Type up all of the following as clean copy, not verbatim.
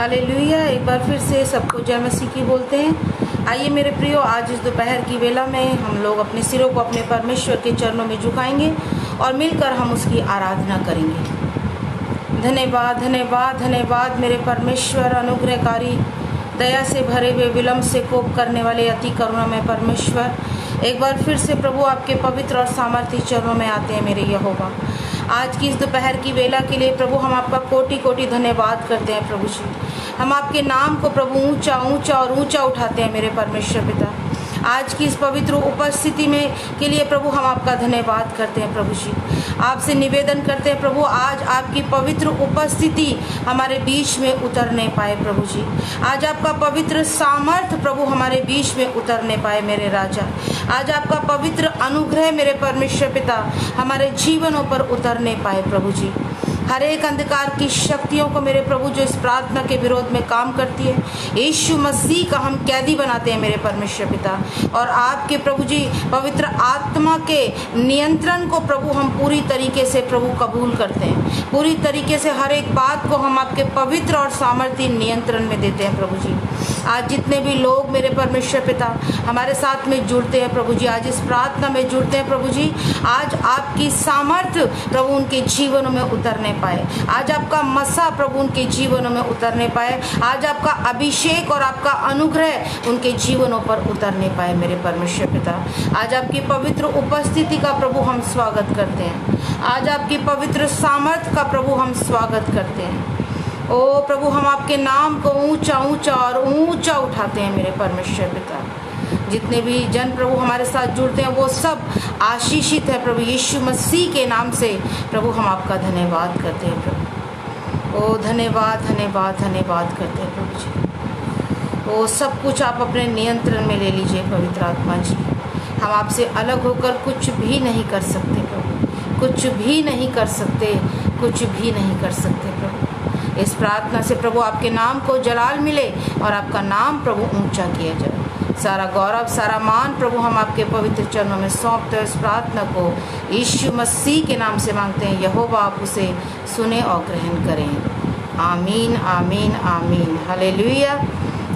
Hallelujah. एक बार फिर से सबको जय मसीह की बोलते हैं। आइए मेरे प्रियो, आज इस दोपहर की वेला में हम लोग अपने सिरों को अपने परमेश्वर के चरणों में झुकाएंगे और मिलकर हम उसकी आराधना करेंगे। धन्यवाद धन्यवाद धन्यवाद मेरे परमेश्वर, अनुग्रहकारी, दया से भरे हुए, विलम्ब से कोप करने वाले, अति करुणा में परमेश्वर। एक बार फिर से प्रभु आपके पवित्र और सामर्थ्य चरणों में आते हैं मेरे यहोवा। आज की इस दोपहर की वेला के लिए प्रभु हम आपका कोटि कोटि धन्यवाद करते हैं प्रभु जी। हम आपके नाम को प्रभु ऊंचा ऊंचा और ऊंचा उठाते हैं मेरे परमेश्वर पिता। आज की इस पवित्र उपस्थिति में के लिए प्रभु हम आपका धन्यवाद करते हैं प्रभु जी। आपसे निवेदन करते हैं प्रभु, आज आपकी पवित्र उपस्थिति हमारे बीच में उतर नहीं पाए प्रभु जी। आज आपका पवित्र सामर्थ्य प्रभु हमारे बीच में उतर नहीं पाए मेरे राजा। आज आपका पवित्र अनुग्रह मेरे परमेश्वर पिता हमारे जीवनों पर उतर नहीं पाए प्रभु जी। हर एक अंधकार की शक्तियों को मेरे प्रभु जो इस प्रार्थना के विरोध में काम करती है, यीशु मसीह का हम कैदी बनाते हैं मेरे परमेश्वर पिता। और आपके प्रभु जी पवित्र आत्मा के नियंत्रण को प्रभु हम पूरी तरीके से प्रभु कबूल करते हैं। पूरी तरीके से हर एक बात को हम आपके पवित्र और सामर्थ्य नियंत्रण में देते हैं प्रभु जी। आज जितने भी लोग मेरे परमेश्वर पिता हमारे साथ में जुड़ते हैं प्रभु जी, आज इस प्रार्थना में जुड़ते हैं प्रभु जी, आज आपकी सामर्थ्य प्रभु उनके जीवनों में उतरने पाए। आज आपका मसा प्रभु उनके जीवनों में उतरने पाए। आज आपका अभिषेक और आपका अनुग्रह उनके जीवनों पर उतरने पाए मेरे परमेश्वर पिता। आज आपकी पवित्र उपस्थिति का प्रभु हम स्वागत करते हैं। आज आपकी पवित्र सामर्थ्य का प्रभु हम स्वागत करते हैं। ओ प्रभु, हम आपके नाम को ऊंचा ऊंचा और ऊंचा उठाते हैं मेरे परमेश्वर पिता। जितने भी जन प्रभु हमारे साथ जुड़ते हैं वो सब आशीषित है प्रभु यीशु मसीह के नाम से। प्रभु हम आपका धन्यवाद करते हैं प्रभु। ओ धन्यवाद धन्यवाद धन्यवाद करते हैं प्रभु जी। ओ सब कुछ आप अपने नियंत्रण में ले लीजिए पवित्र आत्मा जी। हम आपसे अलग होकर कुछ भी नहीं कर सकते प्रभु, कुछ भी नहीं कर सकते, कुछ भी नहीं कर सकते प्रभु। इस प्रार्थना से प्रभु आपके नाम को जलाल मिले और आपका नाम प्रभु ऊंचा किया जाए। सारा गौरव सारा मान प्रभु हम आपके पवित्र चरणों में सौंपते हैं। इस प्रार्थना को यीशु मसीह के नाम से मांगते हैं। यहोवा आप उसे सुने और ग्रहण करें। आमीन आमीन आमीन। हालेलुया।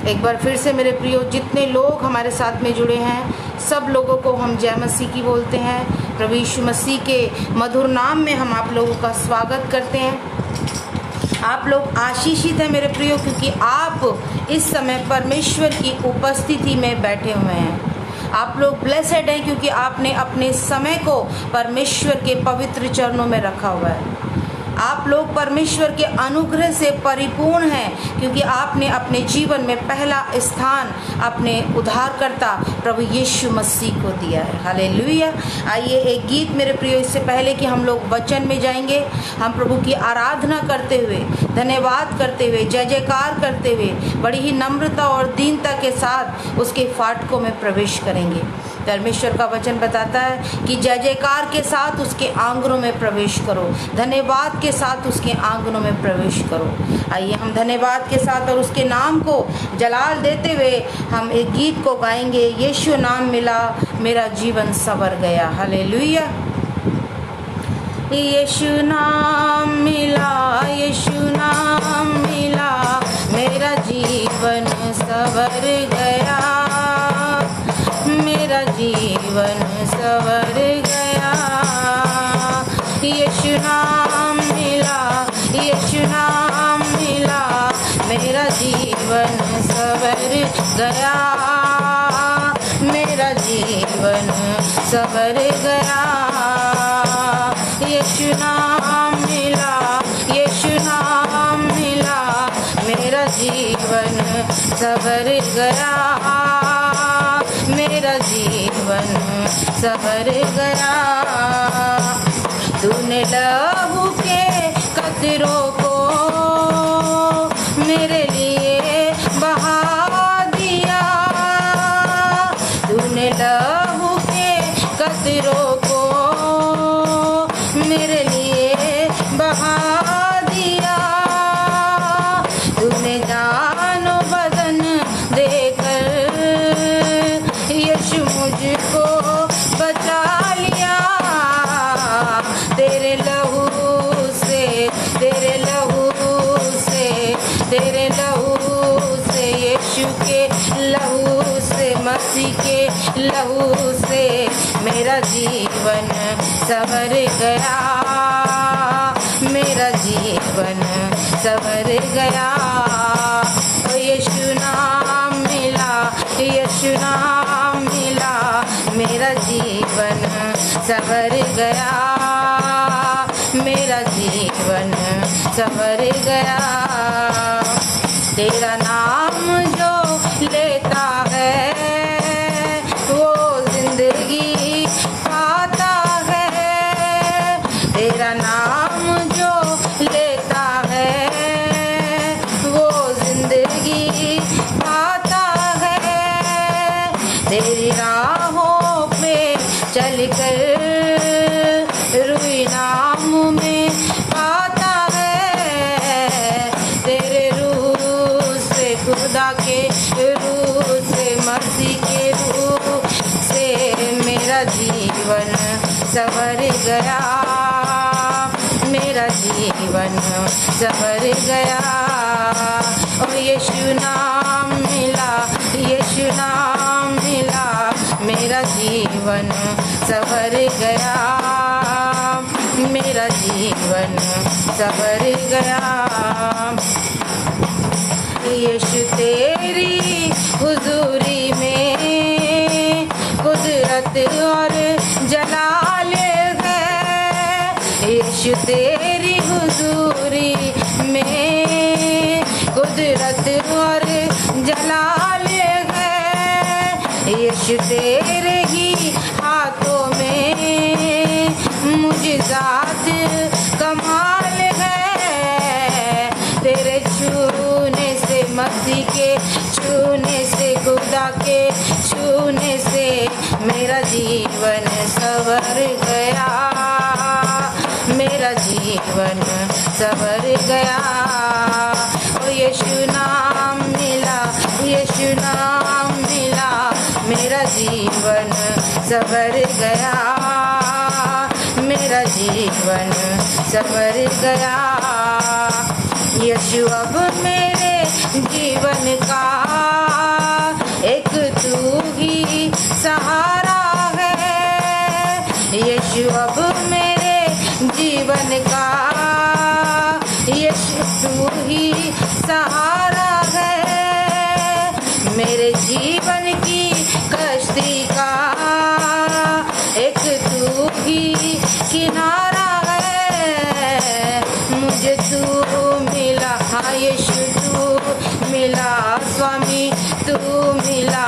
एक बार फिर से मेरे प्रियो, जितने लोग हमारे साथ में जुड़े हैं सब लोगों को हम जय मसीह की बोलते हैं। प्रभु यीशु मसीह के मधुर नाम में हम आप लोगों का स्वागत करते हैं। आप लोग आशीषित हैं मेरे प्रियो, क्योंकि आप इस समय परमेश्वर की उपस्थिति में बैठे हुए हैं। आप लोग ब्लेसेड हैं क्योंकि आपने अपने समय को परमेश्वर के पवित्र चरणों में रखा हुआ है। आप लोग परमेश्वर के अनुग्रह से परिपूर्ण हैं क्योंकि आपने अपने जीवन में पहला स्थान अपने उद्धारकर्ता प्रभु यीशु मसीह को दिया है। हालेलुया। आइए एक गीत मेरे प्रियो, इससे पहले कि हम लोग वचन में जाएंगे, हम प्रभु की आराधना करते हुए, धन्यवाद करते हुए, जय जयकार करते हुए, बड़ी ही नम्रता और दीनता के साथ उसके फाटकों में प्रवेश करेंगे। परमेश्वर का वचन बताता है कि जय जयकार के साथ उसके आंगनों में प्रवेश करो, धन्यवाद के साथ उसके आंगनों में प्रवेश करो। आइए हम धन्यवाद के साथ और उसके नाम को जलाल देते हुए हम एक गीत को गाएंगे। यीशु नाम मिला मेरा जीवन संवर गया। हालेलुया। यीशु नाम मिला, यीशु नाम मिला, मेरा जीवन संवर गया, मेरा जीवन संवर गया। यीशु नाम मिला, यीशु नाम मिला, मेरा जीवन संवर गया, मेरा जीवन संवर गया। यीशु नाम मिला, यीशु नाम मिला, मेरा जीवन संवर गया, मेरा जीवन संवर गया। तूने लहू के कतरों को मेरे लिए बहा दिया, तूने लहू के कतरों को मेरे लिए बहा दिया। तूने जानो बदन देकर यीशु मुझको बचा लिया। तेरे लहू से, तेरे लहू संवर गया। यीशु नाम मिला, यीशु नाम मिला, मेरा जीवन संवर गया, मेरा जीवन संवर गया। तेरा नाम जो लेता है वो जिंदगी पाता है। तेरा नाम जो लेता है वो जिंदगी पाता है। तेरी राहों पे चलकर रूह नाम में पाता है। तेरे रूह से खुदा के रूह से मसीह के रूह से मेरा जीवन संवर गया, मेरा जीवन संवर गया। और यीशु नाम मिला, यीशु नाम मिला, मेरा जीवन संवर गया, मेरा जीवन संवर गया। यीशु तेरी हुजूरी में कुदरत और जलाल है। यीशु तेरी हुजूरी में कुदरत और जलाल है। यीशु तेरे ही हाथों में मुझजात कमाल है। तेरे छूने से मसीह के छूने से खुदा के छूने से मेरा जीवन संवर गया, मेरा जीवन संवर गया। ओ यीशु नाम मिला, यीशु नाम मिला, मेरा जीवन संवर गया, मेरा जीवन संवर गया। यीशु अब मेरे जीवन का एक तू ही सहारा है। यीशु अब मेरे जीवन का यीशु तू ही सहारा है। मेरे जीवन की कश्ती का एक तू ही किनारा है। मुझे तू मिला, हाँ यीशु तू मिला, स्वामी तू मिला,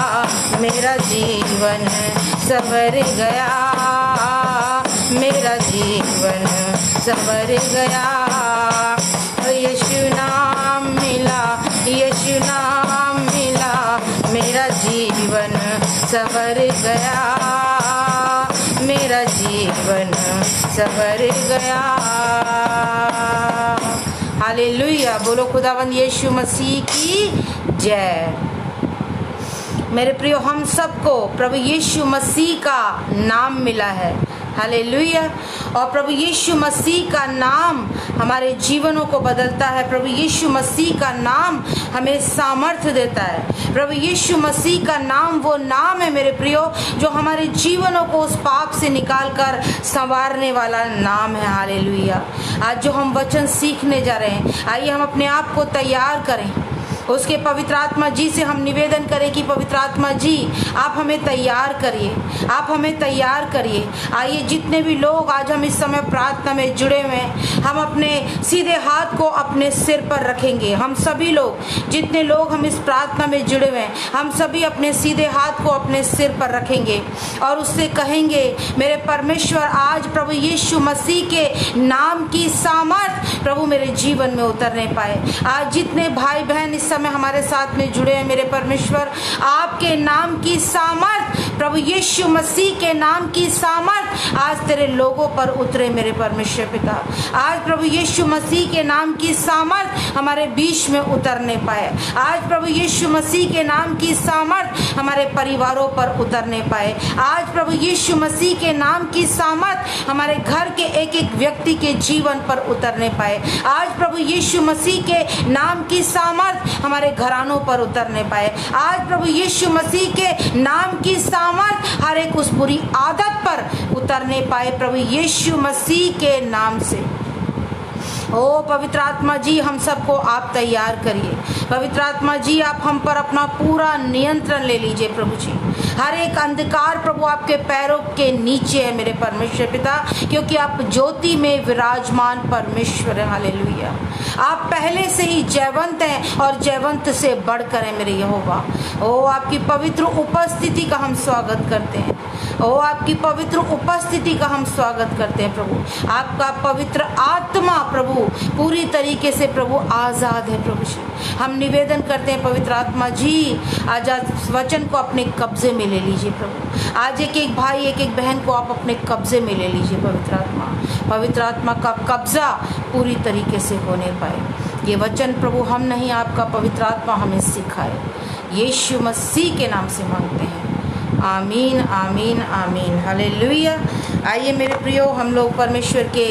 मेरा जीवन संवर गया, मेरा जीवन संवर गया। यीशु नाम मिला, यीशु नाम मिला, मेरा जीवन संवर गया, मेरा जीवन संवर गया। हालेलुया, बोलो खुदावंद यीशु मसीह की जय। मेरे प्रियो, हम सबको प्रभु यीशु मसीह का नाम मिला है। हालेलुया। और प्रभु यीशु मसीह का नाम हमारे जीवनों को बदलता है। प्रभु यीशु मसीह का नाम हमें सामर्थ्य देता है। प्रभु यीशु मसीह का नाम वो नाम है मेरे प्रियो जो हमारे जीवनों को उस पाप से निकाल कर संवारने वाला नाम है। हालेलुया। आज जो हम वचन सीखने जा रहे हैं, आइए हम अपने आप को तैयार करें। उसके पवित्र आत्मा जी से हम निवेदन करें कि पवित्र आत्मा जी आप हमें तैयार करिए, आप हमें तैयार करिए। आइए जितने भी लोग आज हम इस समय प्रार्थना में जुड़े हुए हैं, हम अपने सीधे हाथ को अपने सिर पर रखेंगे। हम सभी लोग जितने लोग हम इस प्रार्थना में जुड़े हुए हैं, हम सभी अपने सीधे हाथ को अपने सिर पर रखेंगे और उससे कहेंगे, मेरे परमेश्वर आज प्रभु यीशु मसीह के नाम की सामर्थ प्रभु मेरे जीवन में उतरने पाए। आज जितने भाई बहन इस समय हमारे साथ में जुड़े हैं, मेरे परमेश्वर आपके नाम की सामर्थ, प्रभु यीशु मसीह के नाम की सामर्थ आज तेरे लोगों पर उतरे मेरे परमेश्वर पिता। आज प्रभु यीशु मसीह के नाम की सामर्थ हमारे बीच में उतरने पाए। आज प्रभु यीशु मसीह के नाम की सामर्थ हमारे परिवारों पर उतरने पाए। आज प्रभु यीशु मसीह के नाम की सामर्थ हमारे घर के एक एक व्यक्ति के जीवन पर उतरने पाए। आज प्रभु यीशु मसीह के नाम की सामर्थ हमारे घरानों पर उतरने पाए। आज प्रभु यीशु मसीह के नाम की सामर्थ हर एक उस बुरी आदत पर उतरने पाए प्रभु यीशु मसीह के नाम से। ओ पवित्र आत्मा जी, हम सबको आप तैयार करिए। पवित्र आत्मा जी, आप हम पर अपना पूरा नियंत्रण ले लीजिए प्रभु जी। हर एक अंधकार प्रभु आपके पैरों के नीचे है मेरे परमेश्वर पिता, क्योंकि आप ज्योति में विराजमान परमेश्वर है। हालेलुया। आप पहले से ही जयवंत हैं और जयवंत से बढ़कर है मेरे यहोवा। ओ आपकी पवित्र उपस्थिति का हम स्वागत करते हैं। ओ आपकी पवित्र उपस्थिति का हम स्वागत करते हैं प्रभु। आपका पवित्र आत्मा प्रभु पूरी तरीके से प्रभु आज़ाद है प्रभु जी। हम निवेदन करते हैं पवित्र आत्मा जी, आज वचन को अपने कब्जे में ले लीजिए प्रभु। आज एक एक भाई एक एक बहन को आप अपने कब्जे में ले लीजिए पवित्र आत्मा। पवित्र आत्मा का कब्जा पूरी तरीके से होने पाए। ये वचन प्रभु हम नहीं, आपका पवित्र आत्मा हमें सिखाए। यीशु मसीह के नाम से मांगते हैं, आमीन आमीन आमीन। हालेलुया। आइए मेरे प्रियो, हम लोग परमेश्वर के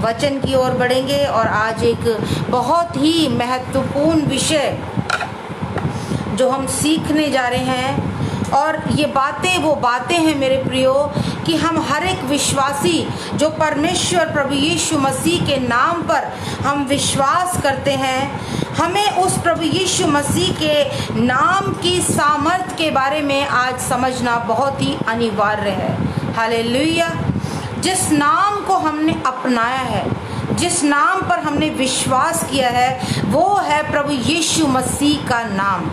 वचन की ओर बढ़ेंगे और आज एक बहुत ही महत्वपूर्ण विषय जो हम सीखने जा रहे हैं। और ये बातें वो बातें हैं मेरे प्रियो कि हम हर एक विश्वासी जो परमेश्वर प्रभु यीशु मसीह के नाम पर हम विश्वास करते हैं, हमें उस प्रभु यीशु मसीह के नाम की सामर्थ के बारे में आज समझना बहुत ही अनिवार्य है। हालेलुया। जिस नाम को हमने अपनाया है, जिस नाम पर हमने विश्वास किया है, वो है प्रभु यीशु मसीह का नाम।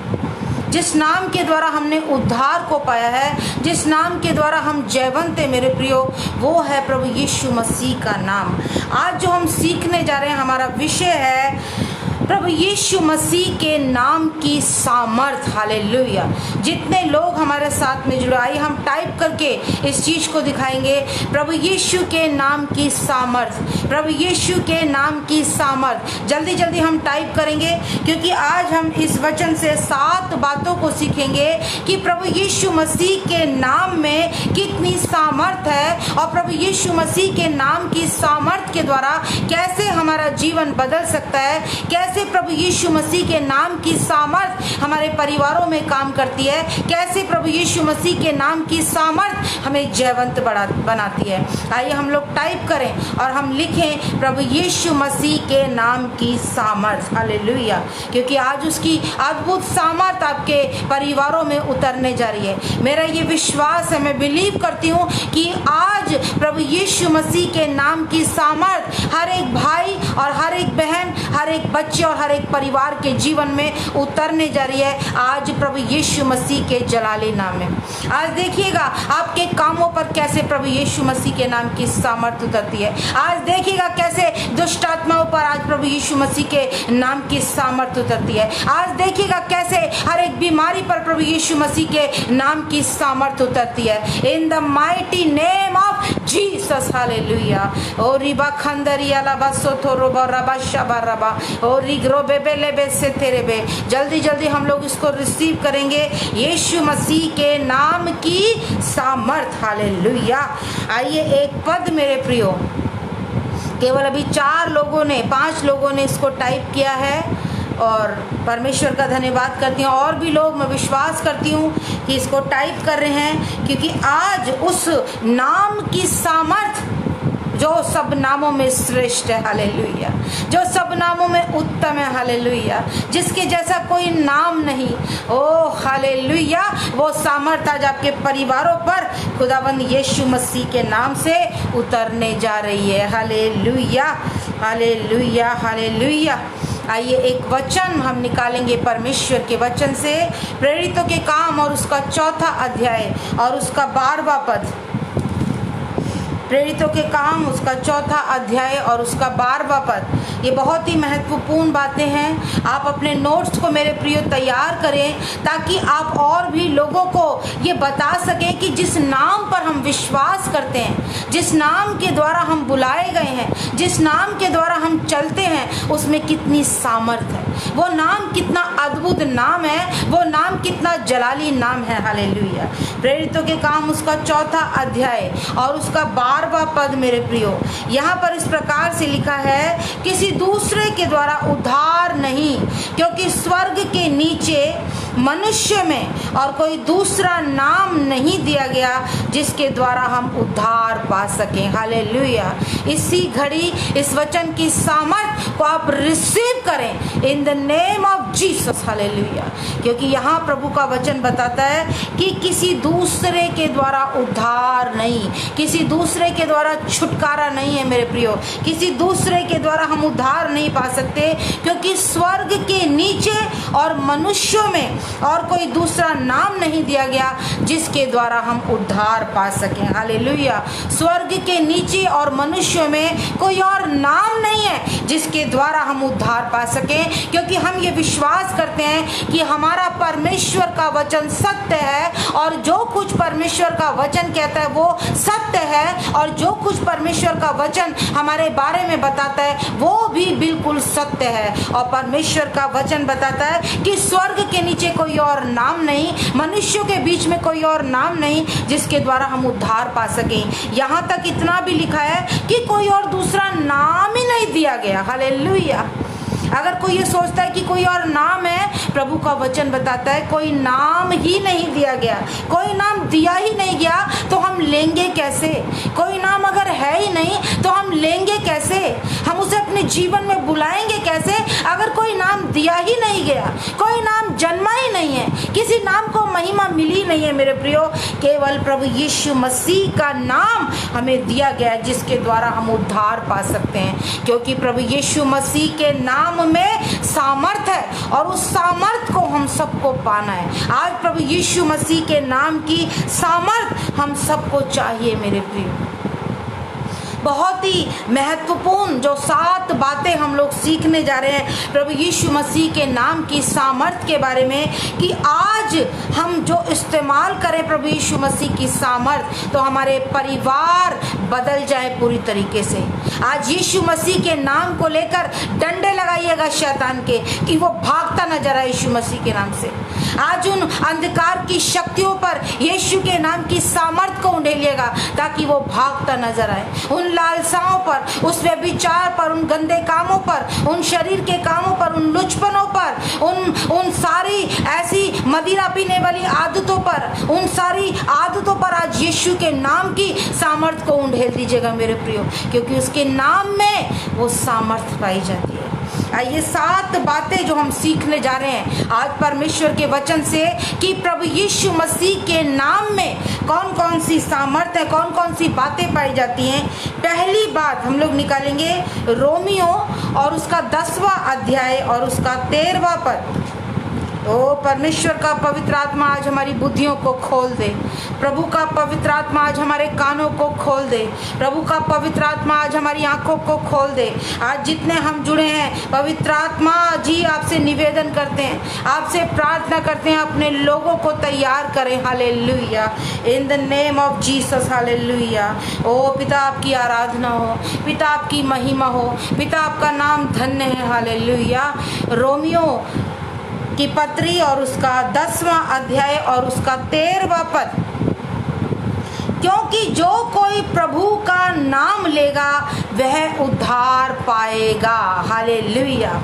जिस नाम के द्वारा हमने उद्धार को पाया है, जिस नाम के द्वारा हम जयवंत हैं मेरे प्रियो, वो है प्रभु यीशु मसीह का नाम। आज जो हम सीखने जा रहे हैं, हमारा विषय है प्रभु यीशु मसीह के नाम की सामर्थ। हालेलुया। जितने लोग हमारे साथ में जुड़े, आइए हम टाइप करके इस चीज को दिखाएंगे। प्रभु यीशु के नाम की सामर्थ, प्रभु यीशु के नाम की सामर्थ। जल्दी जल्दी हम टाइप करेंगे, क्योंकि आज हम इस वचन से 7 बातों को सीखेंगे कि प्रभु यीशु मसीह के नाम में कितनी सामर्थ है और प्रभु यीशु मसीह के नाम की सामर्थ के द्वारा कैसे हमारा जीवन बदल सकता है, कैसे प्रभु यीशु मसीह के नाम की सामर्थ हमारे परिवारों में काम करती है, कैसे प्रभु यीशु मसीह के नाम की सामर्थ हमें जयवंत बनाती है। आइए हम लोग टाइप करें और हम लिखें प्रभु यीशु मसीह के नाम की सामर्थ। हालेलुया। क्योंकि आज उसकी अद्भुत सामर्थ आपके परिवारों में उतरने जा रही है। मेरा ये विश्वास है, मैं बिलीव करती हूँ कि आज प्रभु यीशु मसीह के नाम की सामर्थ हर एक भाई और हर एक बहन, हर एक बच्चे और हर एक परिवार के जीवन में उतरने जा रही है। आज प्रभु यीशु मसीह के जलाली नाम में आज देखिएगा आपके कामों पर कैसे प्रभु यीशु मसीह के नाम की सामर्थ उतरती है। आज देखिएगा कैसे दुष्ट आत्माओं पर आज प्रभु यीशु मसीह के नाम की सामर्थ उतरती है। आज देखिएगा कैसे हर एक बीमारी पर प्रभु यीशु मसीह के नाम की सामर्थ उतरती है। In the mighty name of Jesus. Hallelujah. ओ रिबा खंदरिया लबा सोथोरोबा रबा शबा रबा ओ रिग्रो बेबे लेबे से तेरे बे। जल्दी जल्दी हम लोग इसको रिसीव करेंगे, यीशु मसीह के नाम की सामर्थ। हालेलुया। आइए एक पद मेरे प्रियो, केवल अभी 4 लोगों ने 5 लोगों ने इसको टाइप किया है और परमेश्वर का धन्यवाद करती हूँ। और भी लोग, मैं विश्वास करती हूँ कि इसको टाइप कर रहे हैं, क्योंकि आज उस नाम की सामर्थ जो सब नामों में श्रेष्ठ है। हालेलुया। जो सब नामों में उत्तम है। हालेलुया। जिसके जैसा कोई नाम नहीं। ओ हालेलुया। वो सामर्थ आज आपके परिवारों पर खुदावंद यीशु मसीह के नाम से उतरने जा रही है। Hallelujah hallelujah hallelujah. आइए एक वचन हम निकालेंगे परमेश्वर के वचन से, प्रेरितों के काम और उसका 4था अध्याय और उसका 12वां पद। प्रेरितों के काम उसका 4था अध्याय और उसका 12वां पद। ये बहुत ही महत्वपूर्ण बातें हैं। आप अपने नोट्स को मेरे प्रियो तैयार करें, ताकि आप और भी लोगों को ये बता सकें कि जिस नाम पर हम विश्वास करते हैं, जिस नाम के द्वारा हम बुलाए गए हैं, जिस नाम के द्वारा हम चलते हैं, उसमें कितनी सामर्थ है। वो नाम कितना अद्भुत नाम है, वो नाम कितना जलाली नाम है। हालेलुया। प्रेरितों के काम उसका 4था अध्याय और उसका 12वां पद मेरे प्रियो, यहाँ पर इस प्रकार से लिखा है, किसी दूसरे के द्वारा उद्धार नहीं, क्योंकि स्वर्ग के नीचे मनुष्य में और कोई दूसरा नाम नहीं दिया गया जिसके द्वारा हम उद्धार पा सकें। हालेलुया। इसी घड़ी इस वचन की सामर्थ को आप रिसीव करें इन the name of Jesus. Hallelujah. क्योंकि यहाँ प्रभु का वचन बताता है कि किसी दूसरे के द्वारा उद्धार नहीं, किसी दूसरे के द्वारा छुटकारा नहीं है मेरे प्रियो। किसी दूसरे के द्वारा हम उद्धार नहीं पा सकते, क्योंकि स्वर्ग के नीचे और मनुष्यों में और कोई दूसरा नाम नहीं दिया गया जिसके द्वारा हम उद्धार पा सकें। हालेलुया। स्वर्ग के नीचे और मनुष्यों में कोई और नाम नहीं है जिसके द्वारा हम उद्धार पा सकें, क्योंकि हम ये विश्वास करते हैं कि हमारा परमेश्वर का वचन सत्य है और जो कुछ परमेश्वर का वचन कहता है वो सत्य है, और जो कुछ परमेश्वर का वचन हमारे बारे में बताता है वो भी बिल्कुल सत्य है। और परमेश्वर का वचन बताता है कि स्वर्ग के नीचे कोई और नाम नहीं, मनुष्यों के बीच में कोई और नाम नहीं जिसके द्वारा हम उद्धार पा सकें। यहाँ तक इतना भी लिखा है कि कोई और दूसरा नाम ही नहीं दिया गया। हालेलुया। अगर कोई ये सोचता है कि कोई और नाम है, प्रभु का वचन बताता है कोई नाम ही नहीं दिया गया, कोई नाम दिया ही नहीं गया तो हम लेंगे कैसे? कोई नाम अगर है ही नहीं तो हम लेंगे कैसे? हम उसे अपने जीवन में बुलाएंगे कैसे अगर कोई नाम दिया ही नहीं गया, कोई नाम जन्मा ही नहीं है, किसी नाम को महिमा मिली नहीं है मेरे प्रियो। केवल प्रभु यीशु मसीह का नाम हमें दिया गया है जिसके द्वारा हम उद्धार पा सकते हैं, क्योंकि प्रभु यीशु मसीह के नाम में सामर्थ है और उस सामर्थ को हम सबको पाना है। आज प्रभु यीशु मसीह के नाम की सामर्थ हम सबको चाहिए मेरे प्रिय। बहुत ही महत्वपूर्ण जो 7 बातें हम लोग सीखने जा रहे हैं प्रभु यीशु मसीह के नाम की सामर्थ के बारे में, कि आज हम जो इस्तेमाल करें प्रभु यीशु मसीह की सामर्थ तो हमारे परिवार बदल जाए पूरी तरीके से। आज यीशु मसीह के नाम को लेकर डंडे लगाइएगा शैतान के कि वो भागता नजर आए यीशु मसीह के नाम से। आज उन अंधकार की शक्तियों पर यीशु के नाम की सामर्थ को उंडेलिएगा ताकि वो भागता नजर आए। उन लालसाओं पर, उस व्यभिचार पर, उन गंदे कामों पर, उन शरीर के कामों पर, उन लुचपनों पर, उन सारी ऐसी मदिरा पीने वाली आदतों पर, उन सारी आदतों पर आज यीशु के नाम की सामर्थ को उंडेल दीजिएगा मेरे प्रियो, क्योंकि उसके नाम में वो सामर्थ पाई जाती है। ये 7 बातें जो हम सीखने जा रहे हैं आज परमेश्वर के वचन से कि प्रभु यीशु मसीह के नाम में कौन कौन सी सामर्थ है, कौन कौन सी बातें पाई जाती हैं। पहली बात हम लोग निकालेंगे रोमियो और उसका 10वां अध्याय और उसका 13वां पद। ओ परमेश्वर का पवित्र आत्मा आज हमारी बुद्धियों को खोल दे, प्रभु का पवित्र आत्मा आज हमारे कानों को खोल दे, प्रभु का पवित्र आत्मा आज हमारी आंखों को खोल दे। आज जितने हम जुड़े हैं पवित्र आत्मा जी आपसे निवेदन करते हैं, आपसे प्रार्थना करते हैं, अपने लोगों को तैयार करें। Hallelujah, in the name of Jesus. Hallelujah. ओ पिता आपकी आराधना हो, पिता आपकी महिमा हो, पिता आपका नाम धन्य है। हालेलुया। रोमियो की पत्री और उसका 10वां अध्याय और उसका 13वां पद। क्योंकि जो कोई प्रभु का नाम लेगा वह उद्धार पाएगा। हालेलुया।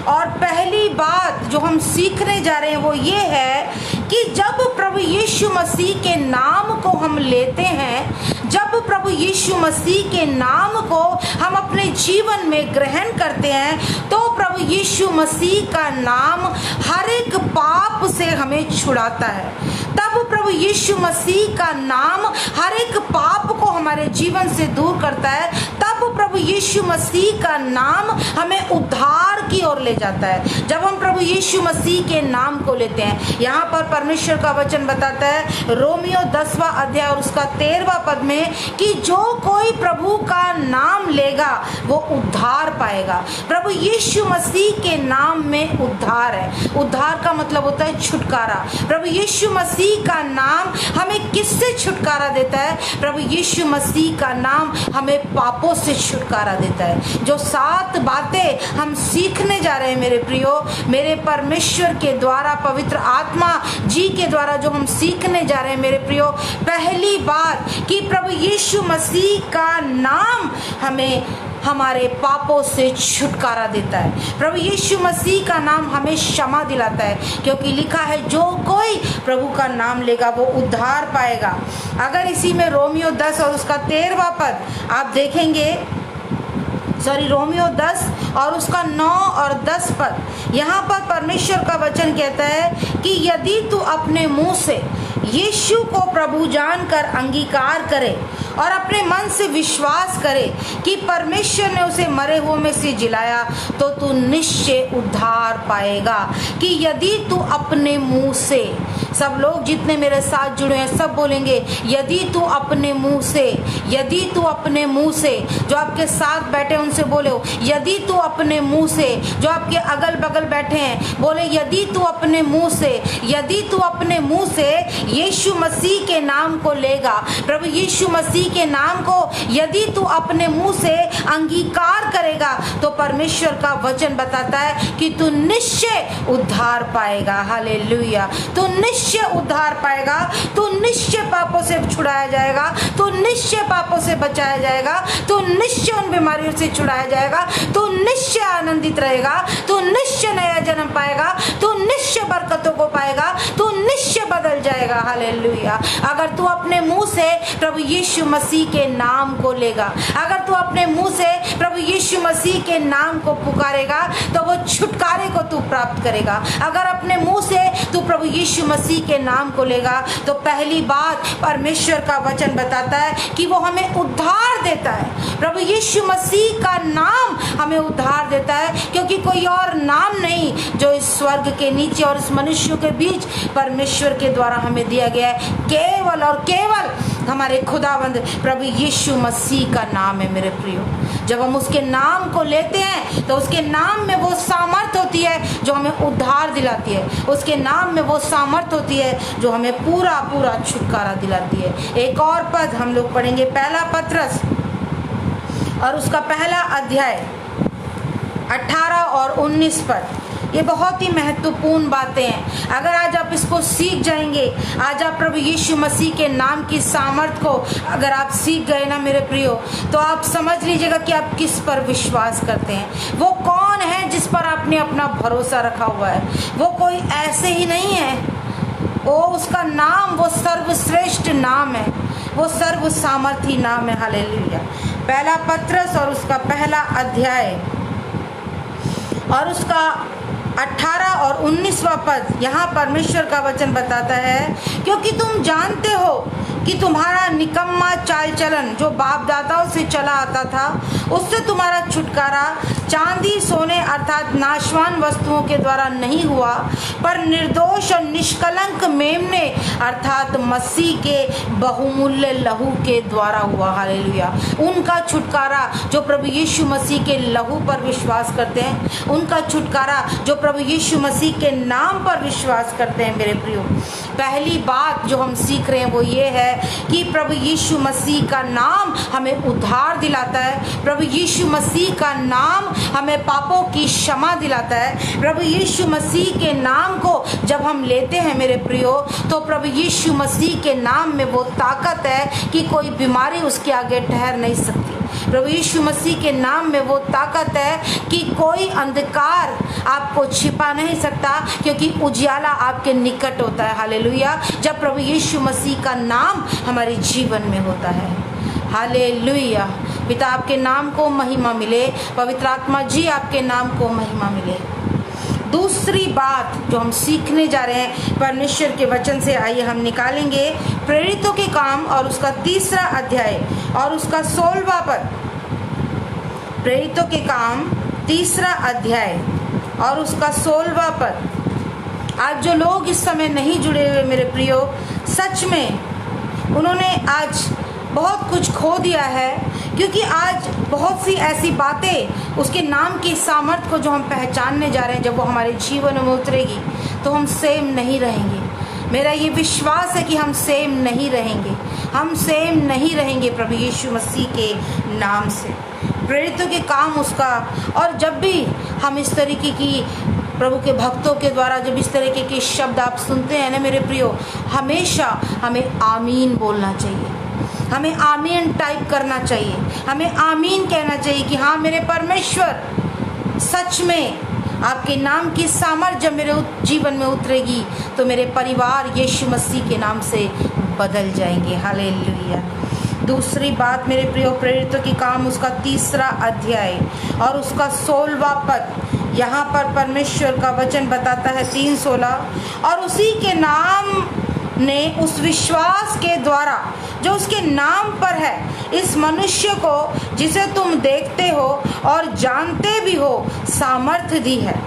और पहली बात जो हम सीखने जा रहे हैं वो ये है कि जब प्रभु यीशु मसीह के नाम को हम लेते हैं, जब प्रभु यीशु मसीह के नाम को हम अपने जीवन में ग्रहण करते हैं, तो प्रभु यीशु मसीह का नाम हर एक पाप से हमें छुड़ाता है। तब प्रभु यीशु मसीह का नाम हर एक पाप को हमारे जीवन से दूर करता है। तब प्रभु यीशु मसीह का नाम हमें उद्धार की ओर ले जाता है। जब हम प्रभु यीशु मसीह के नाम को लेते हैं, यहाँ पर परमेश्वर का वचन बताता है रोमियो 10वां अध्याय और उसका 13वां पद में कि जो कोई प्रभु का नाम लेगा वो उद्धार पाएगा। प्रभु यीशु मसीह के नाम में उद्धार है। उद्धार का मतलब होता है छुटकारा। प्रभु यीशु मसीह का नाम हमें किससे छुटकारा देता है? प्रभु यीशु मसीह का नाम हमें पापों से छुटकारा देता है। जो 7 बातें हम सीखने जा रहे हैं मेरे प्रियो, मेरे परमेश्वर के द्वारा, पवित्र आत्मा जी के द्वारा जो हम सीखने जा रहे हैं मेरे प्रियो, पहली बात कि प्रभु यीशु मसीह का नाम हमें हमारे पापों से छुटकारा देता है। प्रभु यीशु मसीह का नाम हमें क्षमा दिलाता है, क्योंकि लिखा है जो कोई प्रभु का नाम लेगा वो उद्धार पाएगा। अगर इसी में रोमियो 10 और उसका 13वां पद आप देखेंगे, रोमियो 10 और उसका 9 और 10 पद, यहाँ पर परमेश्वर का वचन कहता है कि यदि तू अपने मुंह से यीशु को प्रभु जानकर अंगीकार करे और अपने मन से विश्वास करे कि परमेश्वर ने उसे मरे हुए में से जिलाया, तो तू निश्चय उद्धार पाएगा। कि यदि तू अपने मुंह से, सब लोग जितने मेरे साथ जुड़े हैं सब बोलेंगे यदि तू अपने मुंह से, यदि तू अपने मुंह से, जो आपके साथ बैठे उनसे बोले यदि तू अपने मुंह से, जो आपके अगल बगल बैठे हैं बोले यदि तू अपने मुंह से, यदि तू अपने मुंह से यीशु मसीह के नाम को लेगा, प्रभु यीशु मसीह के नाम को यदि तू अपने मुंह से अंगीकार करेगा, तो परमेश्वर का वचन बताता है कि तू निश्चय उद्धार पाएगा। हालेलुया। तू निश्चय उद्धार पाएगा, तू निश्चय पापों से छुड़ाया जाएगा, तू निश्चय पापों से बचाया जाएगा, तू निश्चय उन बीमारियों से छुड़ाया जाएगा, तू निश्चय आनंदित रहेगा, तू निश्चय नया जन्म पाएगा, तू निश्चय बरकतों को पाएगा, तू निश्चय बदल जाएगा। हालेलुया। अगर तू अपने मुंह से प्रभु यीशु मसीह के नाम को लेगा, अगर तू अपने मुंह से प्रभु यीशु मसीह के नाम को पुकारेगा, तो वो छुटकारे को तू प्राप्त करेगा। अगर अपने मुंह से तू प्रभु यीशु मसीह के नाम को लेगा, तो पहली बात परमेश्वर का वचन बताता है कि वो हमें उद्धार देता है। प्रभु यीशु मसीह का नाम हमें उद्धार देता है, क्योंकि कोई और नाम नहीं जो इस स्वर्ग के नीचे और इस मनुष्यों के बीच परमेश्वर के द्वारा हमें दिया गया है। केवल और केवल हमारे खुदावंद प्रभु यीशु मसीह का नाम है। मेरे प्रियो, जब हम उसके नाम को लेते हैं तो उसके नाम में वो सामर्थ होती है जो हमें उद्धार दिलाती है, उसके नाम में वो सामर्थ होती है जो हमें पूरा पूरा छुटकारा दिलाती है। एक और पद हम लोग पढ़ेंगे, पहला पत्रस और उसका पहला अध्याय 18 और 19 पद। ये बहुत ही महत्वपूर्ण बातें हैं। अगर आज आप इसको सीख जाएंगे, आज आप प्रभु यीशु मसीह के नाम की सामर्थ को अगर आप सीख गए ना मेरे प्रियो, तो आप समझ लीजिएगा कि आप किस पर विश्वास करते हैं। वो कौन है जिस पर आपने अपना भरोसा रखा हुआ है। वो कोई ऐसे ही नहीं है, वो उसका नाम वो सर्वश्रेष्ठ नाम है, वो सर्व सामर्थी नाम है। हालेलुया। पहला पत्रस और उसका पहला अध्याय और उसका 18 और 19वां पद, यहाँ परमेश्वर का वचन बताता है, क्योंकि तुम जानते हो कि तुम्हारा निकम्मा चाल चलन जो बाप दादाओं से चला आता था, उससे तुम्हारा छुटकारा चांदी सोने अर्थात नाशवान वस्तुओं के द्वारा नहीं हुआ, पर निर्दोष और निष्कलंक मेमने अर्थात मसीह के बहुमूल्य लहू के द्वारा हुआ। हालेलुया। उनका छुटकारा जो प्रभु यीशु मसीह के लहू पर विश्वास करते हैं, उनका छुटकारा जो प्रभु यीशु मसीह के नाम पर विश्वास करते हैं। मेरे प्रियो, पहली बात जो हम सीख रहे हैं वो ये है कि प्रभु यीशु मसीह का नाम हमें उद्धार दिलाता है। प्रभु यीशु मसीह का नाम हमें पापों की क्षमा दिलाता है। प्रभु यीशु मसीह के नाम को जब हम लेते हैं मेरे प्रियो, तो प्रभु यीशु मसीह के नाम में वो ताकत है कि कोई बीमारी उसके आगे ठहर नहीं सकती। प्रभु यीशु मसीह के नाम में वो ताकत है कि कोई अंधकार आपको छिपा नहीं सकता, क्योंकि उजियाला आपके निकट होता है। हालेलुया। जब प्रभु यीशु मसीह का नाम हमारे जीवन में होता है। हालेलुया। पिता आपके नाम को महिमा मिले, पवित्र आत्मा जी आपके नाम को महिमा मिले। दूसरी बात जो हम सीखने जा रहे हैं परमेश्वर के वचन से, आइए हम निकालेंगे प्रेरितों के काम और उसका 3रा अध्याय और उसका 16वां पद। प्रेरितों के काम 3रा अध्याय और उसका 16वां पद। आज जो लोग इस समय नहीं जुड़े हुए मेरे प्रियो, सच में उन्होंने आज बहुत कुछ खो दिया है, क्योंकि आज बहुत सी ऐसी बातें उसके नाम की सामर्थ को जो हम पहचानने जा रहे हैं, जब वो हमारे जीवन में उतरेगी तो हम सेम नहीं रहेंगे। मेरा ये विश्वास है कि हम सेम नहीं रहेंगे, हम सेम नहीं रहेंगे प्रभु यीशु मसीह के नाम से। प्रेरितों के काम उसका, और जब भी हम इस तरीके की प्रभु के भक्तों के द्वारा जब इस तरीके के शब्द आप सुनते हैं ना मेरे प्रियो, हमेशा हमें आमीन बोलना चाहिए। हमें आमीन टाइप करना चाहिए, हमें आमीन कहना चाहिए कि हाँ मेरे परमेश्वर, सच में आपके नाम की सामर्थ जब मेरे जीवन में उतरेगी तो मेरे परिवार यीशु मसीह के नाम से बदल जाएंगे। हालेलुया। दूसरी बात मेरे प्रिय, प्रेरितों की काम उसका 3 अध्याय और उसका 16वां पद, यहाँ पर परमेश्वर का वचन बताता है 3:16, और उसी के नाम ने उस विश्वास के द्वारा जो उसके नाम पर है इस मनुष्य को जिसे तुम देखते हो और जानते भी हो सामर्थ्य दी है।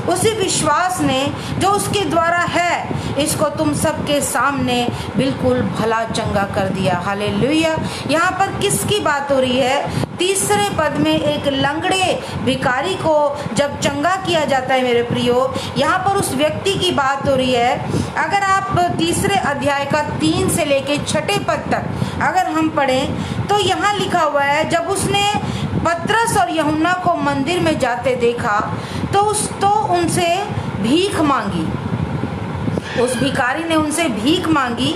उसी विश्वास ने जो उसके द्वारा है इसको तुम सबके सामने बिल्कुल भला चंगा कर दिया। हालेलुया। यहाँ पर किसकी बात हो रही है? 3 पद में एक लंगड़े भिखारी को जब चंगा किया जाता है मेरे प्रियो, यहाँ पर उस व्यक्ति की बात हो रही है। अगर आप 3 अध्याय का 3 से लेके 6 पद तक अगर हम पढ़ें तो यहाँ लिखा हुआ है, जब उसने पतरस और यूहन्ना को मंदिर में जाते देखा तो उनसे भीख मांगी। उस भिखारी ने उनसे भीख मांगी।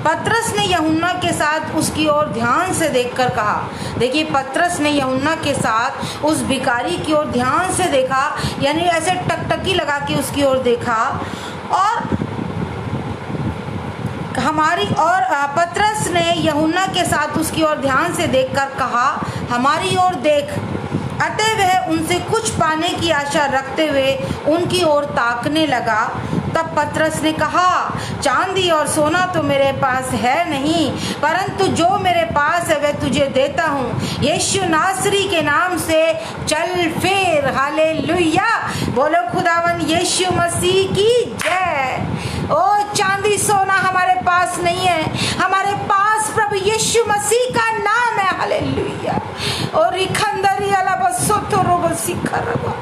पतरस ने यूहन्ना के साथ उसकी ओर ध्यान से देखकर कहा, देखिए पतरस ने यूहन्ना के साथ उस भिखारी की ओर ध्यान से देखा, यानी ऐसे टकटकी लगा के उसकी ओर देखा, और पतरस ने यूहन्ना के साथ उसकी ओर ध्यान से देखकर कहा, हमारी ओर देख। अतः वह उनसे कुछ पाने की आशा रखते हुए उनकी ओर ताकने लगा। तब पतरस ने कहा, चांदी और सोना तो मेरे पास है नहीं, परंतु जो मेरे पास है वह तुझे देता हूँ। यीशु नासरी के नाम से चल फिर। हालेलुया। बोलो खुदावन यीशु मसीह की जय। ओ चांदी सोना हमारे पास नहीं है, हमारे पास प्रभु यीशु मसीह का नाम है। हालेलुया। और रिखंदरी अला बसोतो रोब सिखरबा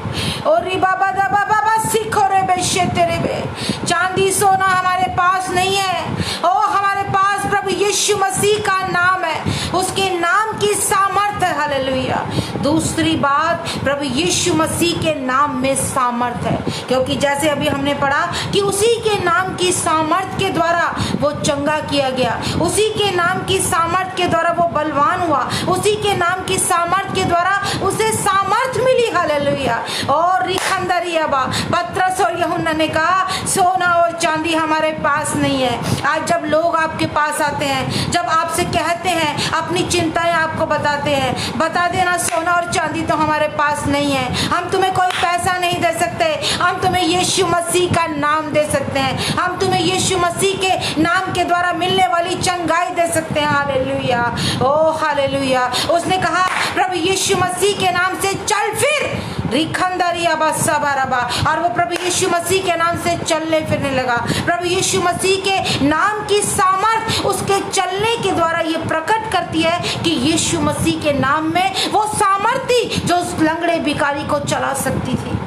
और रिबाबा दबा बाबा सिखोरे बेशे तेरे बे। चांदी सोना हमारे पास नहीं है, ओ हमारे पास प्रभु यीशु मसीह का नाम है, उसके नाम की सामर्थ है। हालेलुया। दूसरी बात, प्रभु यीशु मसीह के नाम में सामर्थ है, क्योंकि जैसे अभी हमने पढ़ा कि उसी के नाम की सामर्थ के द्वारा वो चंगा किया गया, उसी के नाम की सामर्थ के द्वारा वो बलवान हुआ, उसी के नाम की सामर्थ के द्वारा उसे सामर्थ मिली। हालेलुया। और रिखंदरियाबा पतरस और यूहन्ना ने कहा, सोना और चांदी हमारे पास नहीं है। आज जब लोग आपके पास आते हैं, जब आपसे कहते हैं, अपनी चिंताएं आपको बताते हैं, बता देना सोना और चांदी तो हमारे पास नहीं है, हम तुम्हें कोई पैसा नहीं दे सकते, हम तुम्हें यीशु मसीह का नाम दे सकते हैं, हम तुम्हें यीशु मसीह के नाम के द्वारा मिलने वाली चंगाई दे सकते हैं। हालेलुया। Oh hallelujah. उसने कहा, प्रभु यीशु मसीह के नाम से चल फिर। रिखंदरिया बसबारबा, और वो प्रभु यीशु मसीह के नाम से चलने फिरने लगा। प्रभु यीशु मसीह के नाम की सामर्थ उसके चलने के द्वारा ये प्रकट करती है कि यीशु मसीह के नाम में वो सामर्थ थी जो उस लंगड़े भिखारी को चला सकती थी।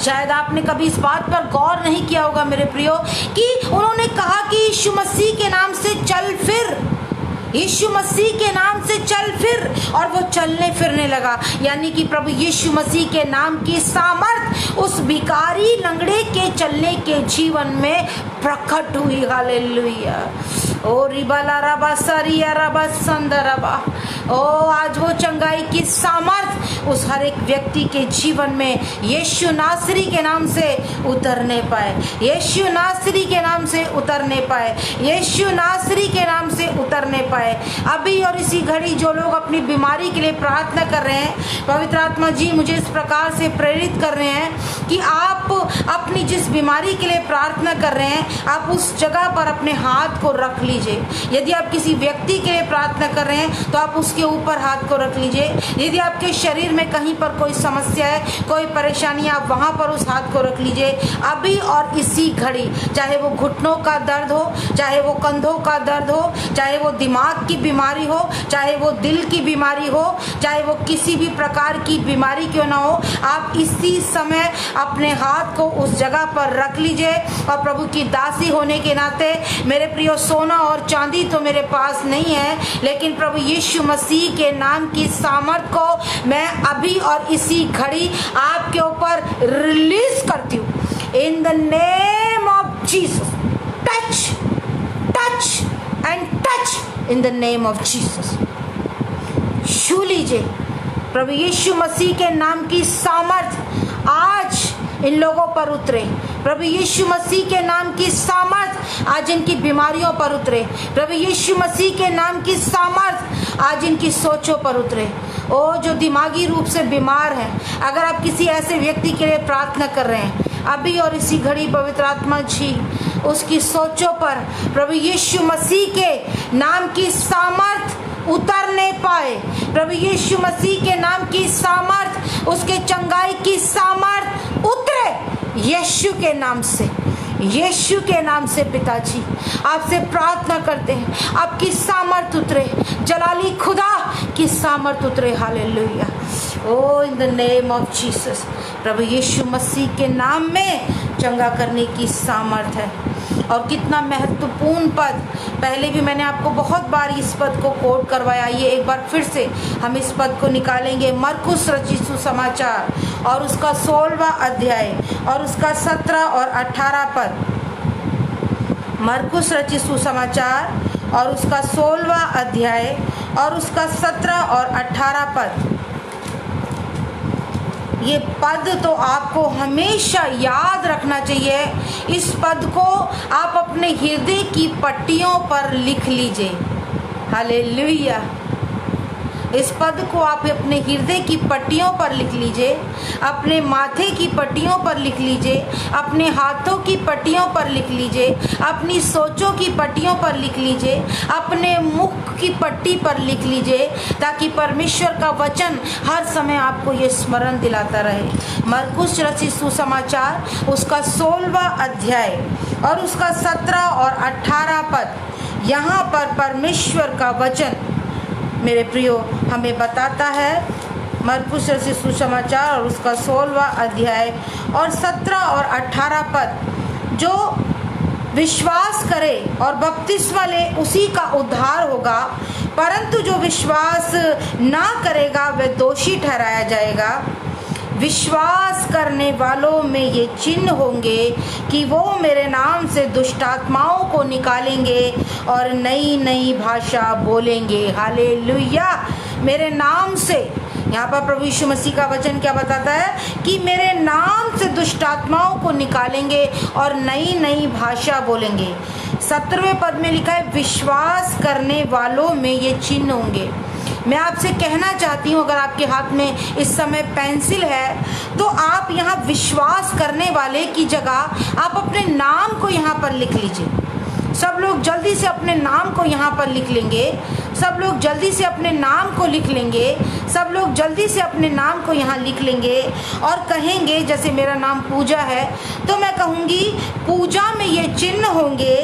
शायद आपने कभी इस बात पर गौर नहीं किया होगा मेरे प्रियो, कि उन्होंने कहा कि यीशु मसीह के नाम से चल फिर, यीशु मसीह के नाम से चल फिर, और वो चलने फिरने लगा। यानी कि प्रभु यीशु मसीह के नाम की सामर्थ उस भिखारी लंगड़े के चलने के जीवन में प्रकट हुई। हालेलुया। ओ रिबाला रबा सरिया रबा संदरबा। ओ आज वो चंगाई की सामर्थ उस हर एक व्यक्ति के जीवन में यीशु नासरी के नाम से उतरने पाए, यीशु नासरी के नाम से उतरने पाए, यीशु नासरी के नाम से उतरने पाए। अभी और इसी घड़ी जो लोग अपनी बीमारी के लिए प्रार्थना कर रहे हैं, पवित्र आत्मा जी मुझे इस प्रकार से प्रेरित कर रहे हैं कि आप अपनी जिस बीमारी के लिए प्रार्थना कर रहे हैं, आप उस जगह पर अपने हाथ को रख लीजिए। यदि आप किसी व्यक्ति के लिए प्रार्थना कर रहे हैं तो आप उसके ऊपर हाथ को रख लीजिए। यदि आपके शरीर में कहीं पर कोई समस्या है, कोई परेशानी, आप वहां पर उस हाथ को रख लीजिए। अभी और इसी घड़ी, चाहे वो घुटनों का दर्द हो, चाहे वो कंधों का दर्द हो, चाहे वो दिमाग की बीमारी हो, चाहे वो दिल की बीमारी हो, चाहे वो किसी भी प्रकार की बीमारी क्यों ना हो, आप इसी समय अपने हाथ को उस जगह पर रख लीजिए। और प्रभु की दासी होने के नाते मेरे प्रियो, सोना और चांदी तो मेरे पास नहीं है, लेकिन प्रभु यीशु मसीह के नाम की सामर्थ को मैं अभी और इसी घड़ी आपके ऊपर रिलीज करती हूँ। इन the name of Jesus, touch touch and touch in the name of Jesus. छू लीजिए प्रभु यीशु मसीह के नाम की सामर्थ आज इन लोगों पर उतरे। प्रभु यीशु मसीह के नाम की सामर्थ आज इनकी बीमारियों पर उतरे। प्रभु यीशु मसीह के नाम की सामर्थ आज इनकी सोचों पर उतरे। ओ जो दिमागी रूप से बीमार हैं, अगर आप किसी ऐसे व्यक्ति के लिए प्रार्थना कर रहे हैं अभी और इसी घड़ी, पवित्र आत्मा जी उसकी सोचों पर प्रभु यीशु मसीह के नाम की सामर्थ उतरने पाए। प्रभु यीशु मसीह के नाम की सामर्थ, उसके चंगाई की सामर्थ उतरे यीशु के नाम से, यीशु के नाम से। पिताजी आपसे प्रार्थना करते हैं आपकी सामर्थ उतरे, जलाली खुदा की सामर्थ उतरे। हालेलुया। ओ in the name of Jesus. प्रभु यीशु मसीह के नाम में चंगा करने की सामर्थ है। और कितना महत्वपूर्ण पद, पहले भी मैंने आपको बहुत बार इस पद को कोट करवाया, ये एक बार फिर से हम इस पद को निकालेंगे। मरकुस रचित सुसमाचार और उसका 16वां अध्याय और उसका 17 और 18 पद। मरकुस रचित सुसमाचार और उसका 16वां अध्याय और उसका 17 और 18 पद। ये पद तो आपको हमेशा याद रखना चाहिए। इस पद को आप अपने हृदय की पट्टियों पर लिख लीजिए। हालेलुया। इस पद को आप अपने हृदय की पट्टियों पर लिख लीजिए, अपने माथे की पट्टियों पर लिख लीजिए, अपने हाथों की पट्टियों पर लिख लीजिए, अपनी सोचों की पट्टियों पर लिख लीजिए, अपने मुख की पट्टी पर लिख लीजिए, ताकि परमेश्वर का वचन हर समय आपको ये स्मरण दिलाता रहे। मरकुस रचित सुसमाचार उसका 16वां अध्याय और उसका 17 और 18 पद। यहाँ पर परमेश्वर का वचन मेरे प्रियो हमें बताता है, मरकुस रचित सुसमाचार और उसका 16वां अध्याय और 17 और 18 पद, जो विश्वास करे और बपतिस्मा ले उसी का उद्धार होगा, परंतु जो विश्वास ना करेगा वह दोषी ठहराया जाएगा। विश्वास करने वालों में ये चिन्ह होंगे कि वो मेरे नाम से दुष्टात्माओं को निकालेंगे और नई नई भाषा बोलेंगे। हालेलुया। मेरे नाम से, यहाँ पर प्रभु यीशु मसीह का वचन क्या बताता है कि मेरे नाम से दुष्टात्माओं को निकालेंगे और नई नई भाषा बोलेंगे। 17वें पद में लिखा है विश्वास करने वालों में ये चिन्ह होंगे। मैं आपसे कहना चाहती हूँ, अगर आपके हाथ में इस समय पेंसिल है तो आप यहाँ विश्वास करने वाले की जगह आप अपने नाम को यहाँ पर लिख लीजिए। सब लोग जल्दी से अपने नाम को यहाँ पर लिख लेंगे। सब लोग जल्दी से अपने नाम को लिख लेंगे। सब लोग जल्दी से अपने नाम को यहाँ लिख लेंगे और कहेंगे, जैसे मेरा नाम पूजा है तो मैं कहूँगी पूजा में ये चिन्ह होंगे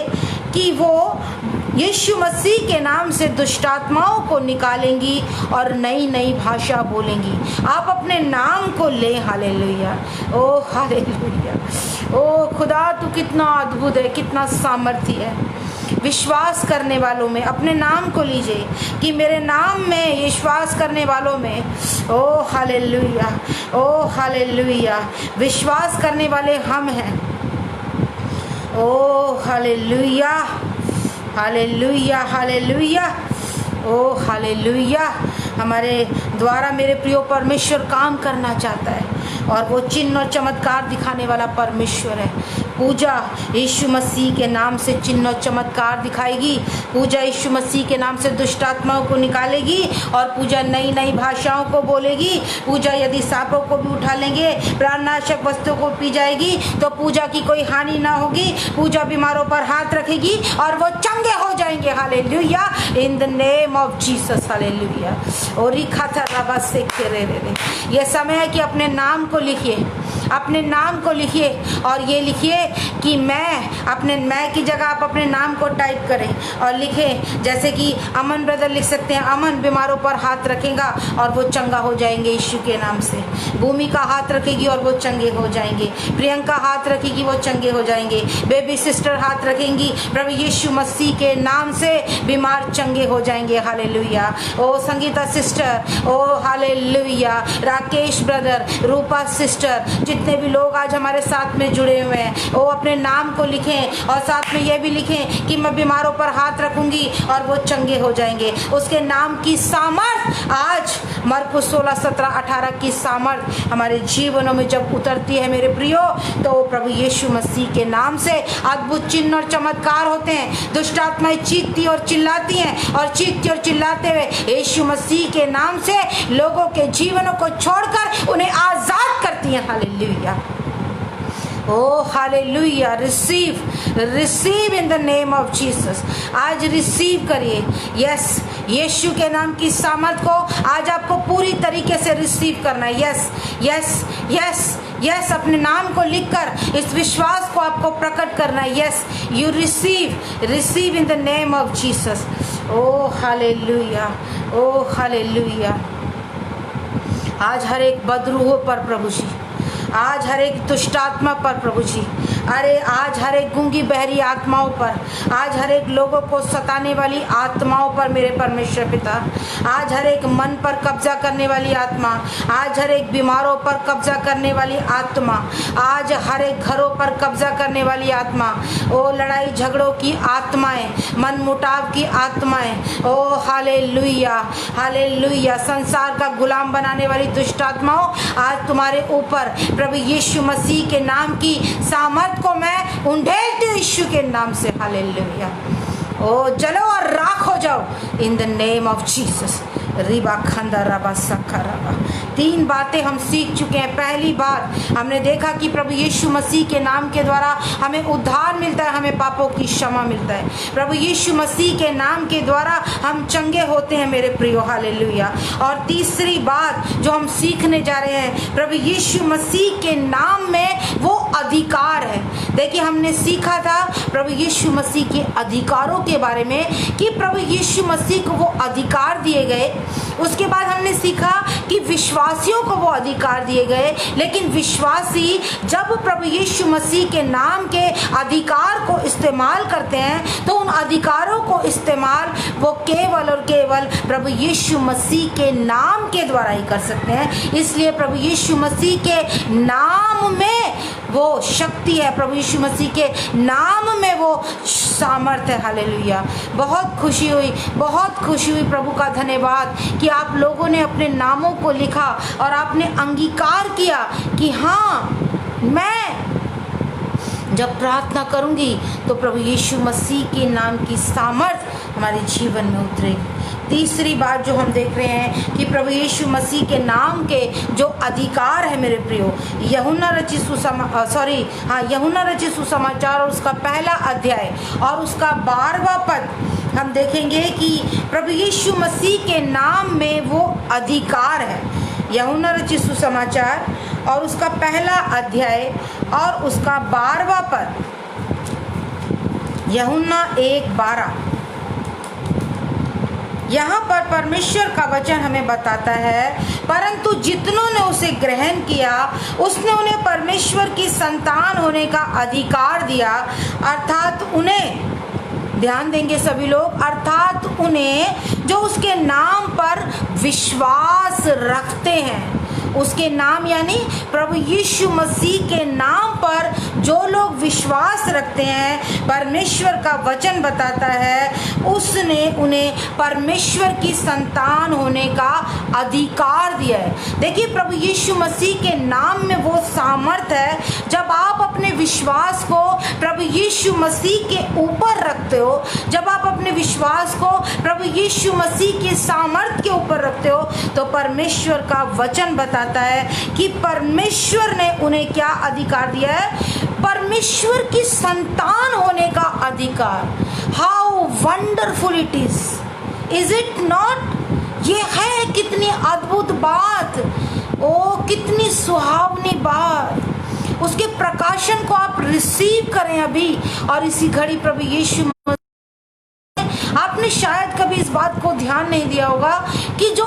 कि वो यीशु मसीह के नाम से दुष्टात्माओं को निकालेंगी और नई नई भाषा बोलेंगी। आप अपने नाम को लें। हालेलुया। Oh hallelujah. ओ खुदा तू कितना अद्भुत है, कितना सामर्थ्य है। विश्वास करने वालों में अपने नाम को लीजिए कि मेरे नाम में विश्वास करने वालों में, ओ हालेलुया, ओ हालेलुया, विश्वास करने वाले हम हैं। ओ hallelujah, hallelujah, hallelujah, oh hallelujah. हमारे द्वारा मेरे प्रियो परमेश्वर काम करना चाहता है और वो चिन्ह और चमत्कार दिखाने वाला परमेश्वर है। पूजा यीशु मसीह के नाम से चिन्ह और चमत्कार दिखाएगी। पूजा यीशु मसीह के नाम से दुष्ट आत्माओं को निकालेगी और पूजा नई नई भाषाओं को बोलेगी। पूजा यदि सांपों को भी उठा लेंगे, प्राणनाशक वस्तुओं को पी जाएगी तो पूजा की कोई हानि ना होगी। पूजा बीमारों पर हाथ रखेगी और वो चंगे हो जाएंगे। Hallelujah, in the name of Jesus. Hallelujah. और ये समय है कि अपने नाम को लिखिए, अपने नाम को लिखिए और ये लिखिए कि मैं, अपने मैं की जगह आप अपने नाम को टाइप करें और लिखें। जैसे कि अमन ब्रदर लिख सकते हैं, अमन बीमारों पर हाथ रखेगा और वो चंगा हो जाएंगे यीशु के नाम से। भूमिका हाथ रखेगी और वो चंगे हो जाएंगे। प्रियंका हाथ रखेगी, वो चंगे हो जाएंगे। बेबी सिस्टर हाथ रखेंगी, प्रभु यीशु मसीह के नाम से बीमार चंगे हो जाएंगे। हालेलुया। ओ संगीता सिस्टर, ओ हालेलुया। राकेश ब्रदर, रूपा सिस्टर, जितने भी लोग आज हमारे साथ में जुड़े हुए हैं वो अपने नाम को लिखें और साथ में ये भी लिखें कि मैं बीमारों पर हाथ रखूंगी और वो चंगे हो जाएंगे। उसके नाम की सामर्थ आज मरकुस 16:17-18 की सामर्थ हमारे जीवनों में जब उतरती है मेरे प्रियो, तो प्रभु यीशु मसीह के नाम से अद्भुत चिन्ह और चमत्कार होते हैं। दुष्ट आत्माएं चीखती और चिल्लाती हैं और चीखती और चिल्लाते हुए यीशु मसीह के नाम से लोगों के जीवनों को छोड़कर उन्हें आजाद करती हैं। Hallelujah, oh hallelujah. Receive in the name of Jesus. आज रिसीव करिए। यस, यीशु के नाम की सामर्थ को आज आपको पूरी तरीके से रिसीव करना है। यस यस यस यस, अपने नाम को लिखकर इस विश्वास को आपको प्रकट करना है। Yes, you receive in the name of Jesus. Oh hallelujah, oh hallelujah. आज हर एक बदरूह पर प्रभु जी, आज हर एक दुष्ट आत्मा पर प्रभु जी, अरे आज हर एक गूंगी बहरी आत्माओं पर, आज हर एक लोगों को सताने वाली आत्माओं पर मेरे परमेश्वर पिता, आज हर एक मन पर कब्जा करने वाली आत्मा, आज हर एक बीमारों पर कब्जा करने वाली आत्मा, आज हर एक घरों पर कब्जा करने वाली आत्मा, ओ लड़ाई झगड़ों की आत्माएं, मन मुटाव की आत्माएं, ओ हालेलुया हालेलुया, संसार का गुलाम बनाने वाली दुष्ट आत्माओं, आज तुम्हारे ऊपर प्रभु यीशु मसीह के नाम की सामर्थ को मैं उंडेलती हूँ यीशु के नाम से। हालेलुया। ओ जलो और राख हो जाओ इन the name of Jesus. Riba खंदा रबा सखा रबा। 3 बातें हम सीख चुके हैं। पहली बात हमने देखा कि प्रभु यीशु मसीह के नाम के द्वारा हमें उद्धार मिलता है, हमें पापों की क्षमा मिलता है। प्रभु यीशु मसीह के नाम के द्वारा हम चंगे होते हैं मेरे प्रियो। हालेलुया। और तीसरी बात जो हम सीखने जा रहे हैं, प्रभु यीशु मसीह के नाम में वो अधिकार है। देखिए, हमने सीखा था प्रभु यीशु मसीह के अधिकारों के बारे में कि प्रभु यीशु मसीह को वो अधिकार दिए गए। उसके बाद हमने सीखा कि विश्वासियों को वो अधिकार दिए गए, लेकिन विश्वासी जब प्रभु यीशु मसीह के नाम के अधिकार को इस्तेमाल करते हैं तो उन अधिकारों को इस्तेमाल वो केवल और केवल प्रभु यीशु मसीह के नाम के द्वारा ही कर सकते हैं। इसलिए प्रभु यीशु मसीह के नाम में वो शक्ति है, प्रभु यीशु मसीह के नाम में वो सामर्थ है। हालेलुया। बहुत खुशी हुई प्रभु का धन्यवाद कि आप लोगों ने अपने नामों को लिखा और आपने अंगीकार किया कि हाँ, मैं जब प्रार्थना करूंगी तो प्रभु यीशु मसीह के नाम की सामर्थ हमारे जीवन में उतरेगी। तीसरी बात जो हम देख रहे हैं कि प्रभु यीशु मसीह के नाम के जो अधिकार है मेरे प्रियो, यूहन्ना रचित सुसमाचार और उसका पहला अध्याय और उसका 12वां पद हम देखेंगे कि प्रभु यीशु मसीह के नाम में वो अधिकार है। यूहन्ना रचित सुसमाचार और उसका पहला अध्याय और उसका 12वां पद, यूहन्ना 1:12। यहाँ पर परमेश्वर का वचन हमें बताता है, परंतु जितनों ने उसे ग्रहण किया उसने उन्हें परमेश्वर की संतान होने का अधिकार दिया, अर्थात उन्हें, ध्यान देंगे सभी लोग, अर्थात उन्हें जो उसके नाम पर विश्वास रखते हैं। उसके नाम यानी प्रभु यीशु मसीह के नाम पर जो लोग विश्वास रखते हैं, परमेश्वर का वचन बताता है उसने उन्हें परमेश्वर की संतान होने का अधिकार दिया है। देखिए, प्रभु यीशु मसीह के नाम में वो सामर्थ है। जब आप अपने विश्वास को प्रभु यीशु मसीह के ऊपर रखते हो, जब आप अपने विश्वास को प्रभु यीशु मसीह के सामर्थ के ऊपर रखते हो, तो परमेश्वर का वचन बताता है कि परमेश्वर ने उन्हें क्या अधिकार दिया है? परमेश्वर की संतान होने का अधिकार। How wonderful it is it not? ये है कितनी अद्भुत बात, ओ कितनी सुहावनी बात। उसके प्रकाशन को आप रिसीव करें अभी और इसी घड़ी प्रभु यीशु आप आपने शायद कभी इस बात को ध्यान नहीं दिया होगा कि जो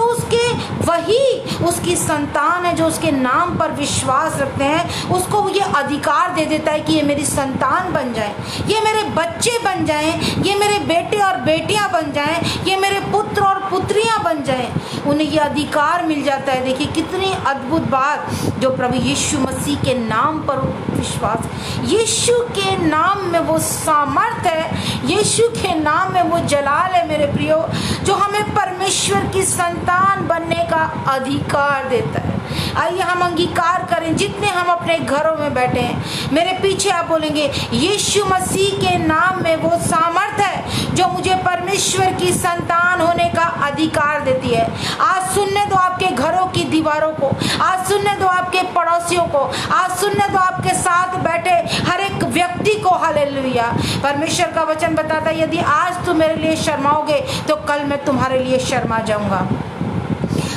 उसकी संतान है, जो उसके नाम पर विश्वास रखते हैं, उसको ये अधिकार दे देता है कि ये मेरी संतान बन जाए, ये मेरे बच्चे बन जाएं, ये मेरे बेटे और बेटियां बन जाएं, ये मेरे पुत्र और पुत्रियां बन जाएं। उन्हें ये अधिकार मिल जाता है। देखिए कितनी अद्भुत बात, जो प्रभु यीशु मसीह के नाम पर विश्वास, यीशु के नाम में वो सामर्थ है, यीशु के नाम में वो जलाल है मेरे प्रियो, जो हमें परमेश्वर की संतान बनने का अधिकार देता है। आइए हम अंगीकार करें, जितने हम अपने घरों में बैठे हैं, मेरे पीछे आप बोलेंगे, यीशु मसीह के नाम में वो सामर्थ है जो मुझे परमेश्वर की संतान होने का अधिकार देती है। आज सुनने दो आपके घरों की दीवारों को, आज सुनने दो आपके पड़ोसियों को, आज सुनने दो आपके साथ बैठे हर एक व्यक्ति को। हालेलुया। परमेश्वर का वचन बताता है, यदि आज तुम मेरे लिए शर्माओगे तो कल मैं तुम्हारे लिए शर्मा जाऊंगा।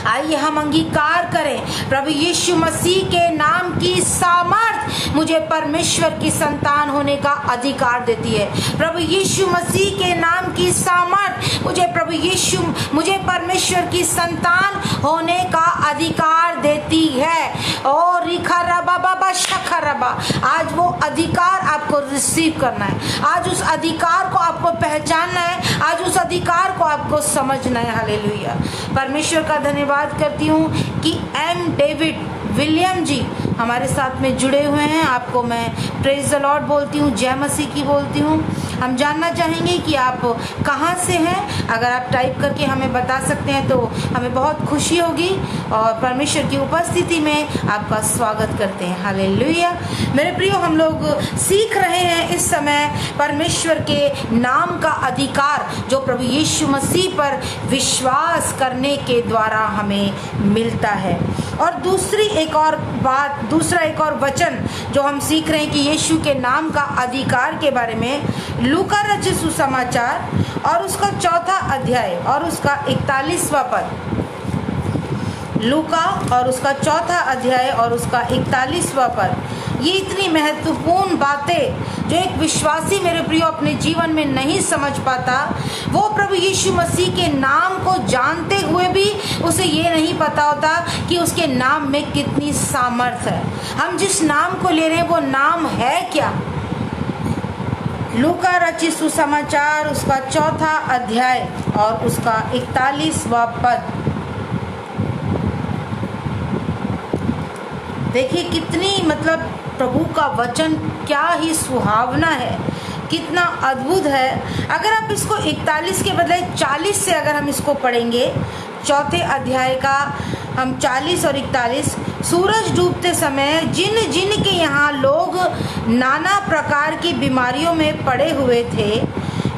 आइए हम अंगीकार करें, प्रभु यीशु मसीह के नाम की सामर्थ मुझे परमेश्वर की संतान होने का अधिकार देती है। प्रभु यीशु मसीह के नाम की सामर्थ मुझे परमेश्वर की संतान होने का अधिकार देती है। और आज वो अधिकार आपको रिसीव करना है, आज उस अधिकार को आपको पहचानना है, आज उस अधिकार को आपको समझना है। हालेलुया। परमेश्वर का धन्यवाद करती हूँ कि एम डेविड विलियम जी हमारे साथ में जुड़े हुए हैं। आपको मैं प्रेज द लॉर्ड बोलती हूँ, जय मसीह की बोलती हूँ। हम जानना चाहेंगे कि आप कहाँ से हैं। अगर आप टाइप करके हमें बता सकते हैं तो हमें बहुत खुशी होगी, और परमेश्वर की उपस्थिति में आपका स्वागत करते हैं। हालेलुया। मेरे प्रियो, हम लोग सीख रहे हैं इस समय परमेश्वर के नाम का अधिकार, जो प्रभु यीशु मसीह पर विश्वास करने के द्वारा हमें मिलता है। और दूसरा एक और वचन जो हम सीख रहे हैं कि यीशु के नाम का अधिकार के बारे में, लूका रचित सुसमाचार और उसका 4था अध्याय और उसका 41वां पद। लूका और उसका 4था अध्याय और उसका 41वां पद। ये इतनी महत्वपूर्ण बातें जो एक विश्वासी मेरे प्रियो अपने जीवन में नहीं समझ पाता, वो प्रभु यीशु मसीह के नाम को जानते हुए भी उसे ये नहीं पता होता कि उसके नाम में कितनी सामर्थ है। हम जिस नाम को ले रहे हैं वो नाम है क्या? लूका रचित सुसमाचार उसका 4था अध्याय और उसका 41वां पद। देखिए कितनी प्रभु का वचन क्या ही सुहावना है, कितना अद्भुत है। अगर आप इसको 41 के बदले 40 से अगर हम इसको पढ़ेंगे, 4थे अध्याय का हम 40 और 41। सूरज डूबते समय जिन जिन के यहाँ लोग नाना प्रकार की बीमारियों में पड़े हुए थे,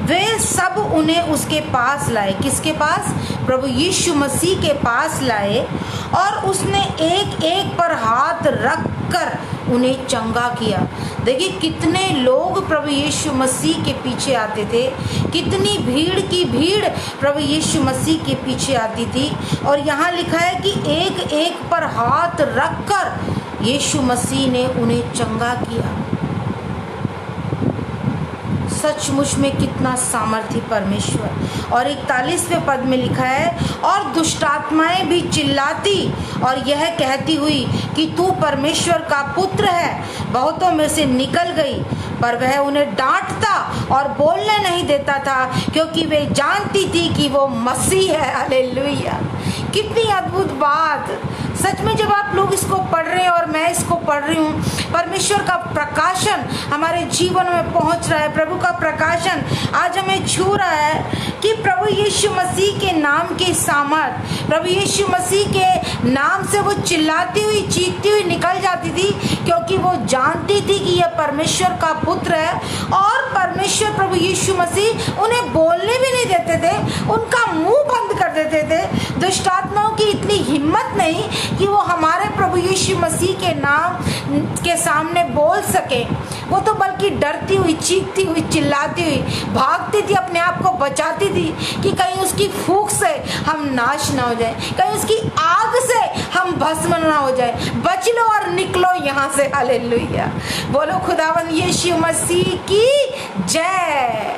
वे सब उन्हें उसके पास लाए। किसके पास? प्रभु यीशु मसीह के पास लाए, और उसने एक एक पर हाथ रख कर उन्हें चंगा किया। देखिए कितने लोग प्रभु यीशु मसीह के पीछे आते थे, कितनी भीड़ की भीड़ प्रभु यीशु मसीह के पीछे आती थी। और यहाँ लिखा है कि एक एक पर हाथ रखकर यीशु मसीह ने उन्हें चंगा किया। सचमुच में कितना सामर्थी परमेश्वर। और 41वें पद में लिखा है, और दुष्टात्माएं भी चिल्लाती और यह कहती हुई कि तू परमेश्वर का पुत्र है, बहुतों में से निकल गई। पर वह उन्हें डांटता और बोलने नहीं देता था, क्योंकि वे जानती थी कि वो मसीह है। हालेलुया। कितनी अद्भुत बात। सच में जब आप लोग इसको पढ़ रहे हैं और मैं इसको पढ़ रही हूँ, परमेश्वर का प्रकाशन हमारे जीवन में पहुँच रहा है। प्रभु का प्रकाशन आज हमें छू रहा है कि प्रभु यीशु मसीह के नाम की सामर्थ, प्रभु यीशु मसीह के नाम से वो चिल्लाती हुई चीखती हुई निकल जाती थी, क्योंकि वो जानती थी कि यह परमेश्वर का पुत्र है। और परमेश्वर प्रभु यीशु मसीह उन्हें बोलने भी नहीं देते थे, उनका मुंह बंद कर देते थे। दुष्टात्माओं की इतनी हिम्मत नहीं कि वो हमारे प्रभु यीशु मसीह के नाम के सामने बोल सके। वो तो बल्कि डरती हुई, चीखती हुई, चिल्लाती हुई भागती थी, अपने आप को बचाती थी कि कहीं उसकी फूंक से हम नाश ना हो जाए, कहीं उसकी आग से हम भस्म ना हो जाए। बच लो और निकलो यहाँ से। हालेलुया। बोलो खुदावन यीशु मसीह की जय।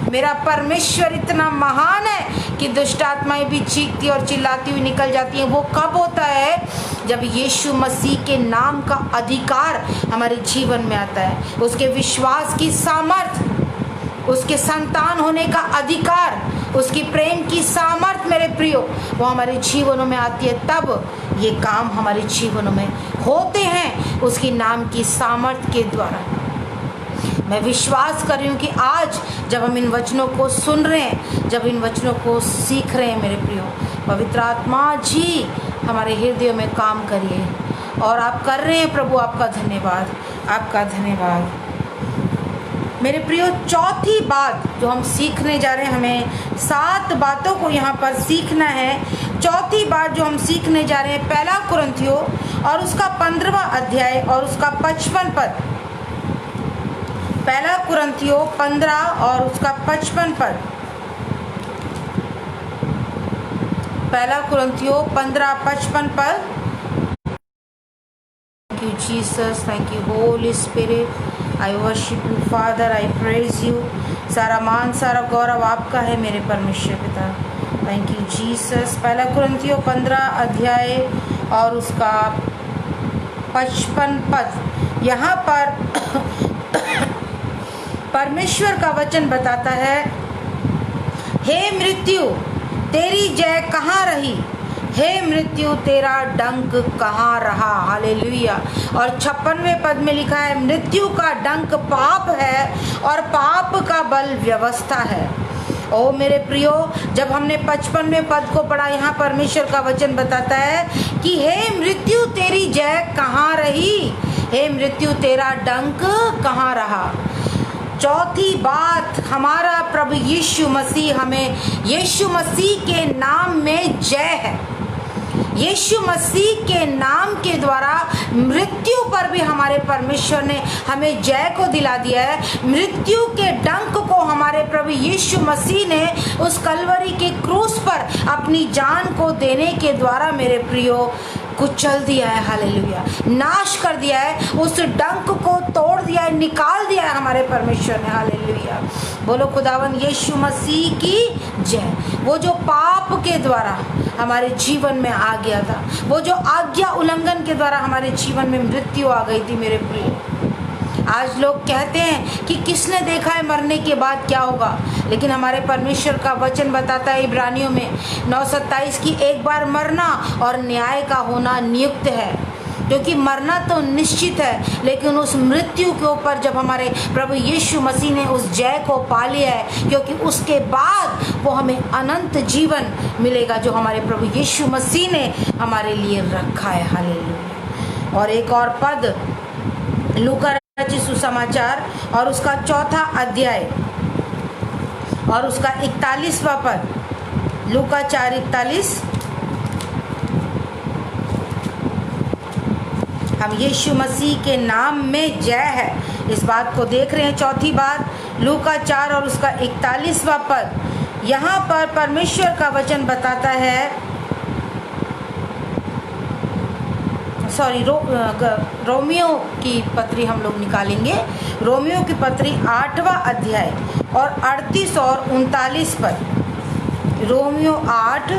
मेरा परमेश्वर इतना महान है कि दुष्ट आत्माएं भी चीखती और चिल्लाती हुई निकल जाती हैं। वो कब होता है? जब यीशु मसीह के नाम का अधिकार हमारे जीवन में आता है, उसके विश्वास की सामर्थ, उसके संतान होने का अधिकार, उसकी प्रेम की सामर्थ मेरे प्रियो वो हमारे जीवनों में आती है। तब ये काम हमारे जीवनों में होते हैं उसकी नाम की सामर्थ के द्वारा। मैं विश्वास कर रही हूँ कि आज जब हम इन वचनों को सुन रहे हैं, जब इन वचनों को सीख रहे हैं मेरे प्रियो, पवित्र आत्मा जी हमारे हृदय में काम करिए। और आप कर रहे हैं प्रभु, आपका धन्यवाद, आपका धन्यवाद। मेरे प्रियो, चौथी बात जो हम सीखने जा रहे हैं, हमें 7 बातों को यहाँ पर सीखना है। चौथी बात जो हम सीखने जा रहे हैं, पहला कुरिन्थियों और उसका 15वां अध्याय और उसका 55 पद। पहला कुरिन्थियों 15 और उसका 55 पद। पहला कुरिन्थियों 15-55 पद। Thank you Jesus, thank you Holi spirit, I worship you father, I praise you. सारा मान सारा गौरव आपका है मेरे परमेश्वर पिता। Thank you Jesus. पहला कुरिन्थियों 15 अध्याय और उसका 55 पद। यहाँ पर परमेश्वर का वचन बताता है, हे मृत्यु तेरी जय कहाँ रही, हे मृत्यु तेरा डंक कहाँ रहा। हालेलुया। और 56वें पद में लिखा है, मृत्यु का डंक पाप है और पाप का बल व्यवस्था है। ओ मेरे प्रियो, जब हमने 55वें पद को पढ़ा, यहाँ परमेश्वर का वचन बताता है कि हे मृत्यु तेरी जय कहाँ रही, हे मृत्यु तेरा डंक कहाँ रहा। चौथी बात, हमारा प्रभु यीशु मसीह, हमें यीशु मसीह के नाम में जय है। यीशु मसीह के नाम के द्वारा मृत्यु पर भी हमारे परमेश्वर ने हमें जय को दिला दिया है। मृत्यु के डंक को हमारे प्रभु यीशु मसीह ने उस कलवरी के क्रूस पर अपनी जान को देने के द्वारा मेरे प्रियो कुचल दिया है। हालेलुया। नाश कर दिया है, उस डंक को तोड़ दिया है, निकाल दिया है हमारे परमेश्वर ने। हालेलुया। बोलो खुदावन यीशु मसीह की जय। वो जो पाप के द्वारा हमारे जीवन में आ गया था, वो जो आज्ञा उल्लंघन के द्वारा हमारे जीवन में मृत्यु आ गई थी मेरे प्रिय। आज लोग कहते हैं कि किसने देखा है मरने के बाद क्या होगा, लेकिन हमारे परमेश्वर का वचन बताता है इब्रानियों में 9:27 की एक बार मरना और न्याय का होना नियुक्त है। क्योंकि मरना तो निश्चित है, लेकिन उस मृत्यु के ऊपर जब हमारे प्रभु यीशु मसीह ने उस जय को पा लिया है, क्योंकि उसके बाद वो हमें अनंत जीवन मिलेगा जो हमारे प्रभु यीशु मसीह ने हमारे लिए रखा है। हालेलुया। और एक और पद, लूका रचित सुसमाचार और उसका 4था अध्याय और उसका 41वां पद। लूका 4:41। हम यीशु मसीह के नाम में जय है, इस बात को देख रहे हैं। चौथी बात, लूका 4 और उसका 41वां पद। यहाँ पर परमेश्वर का वचन बताता है, रोमियो की पत्री हम लोग निकालेंगे। रोमियो की पत्री 8वां अध्याय और 38 और 39 पद। रोमियो 8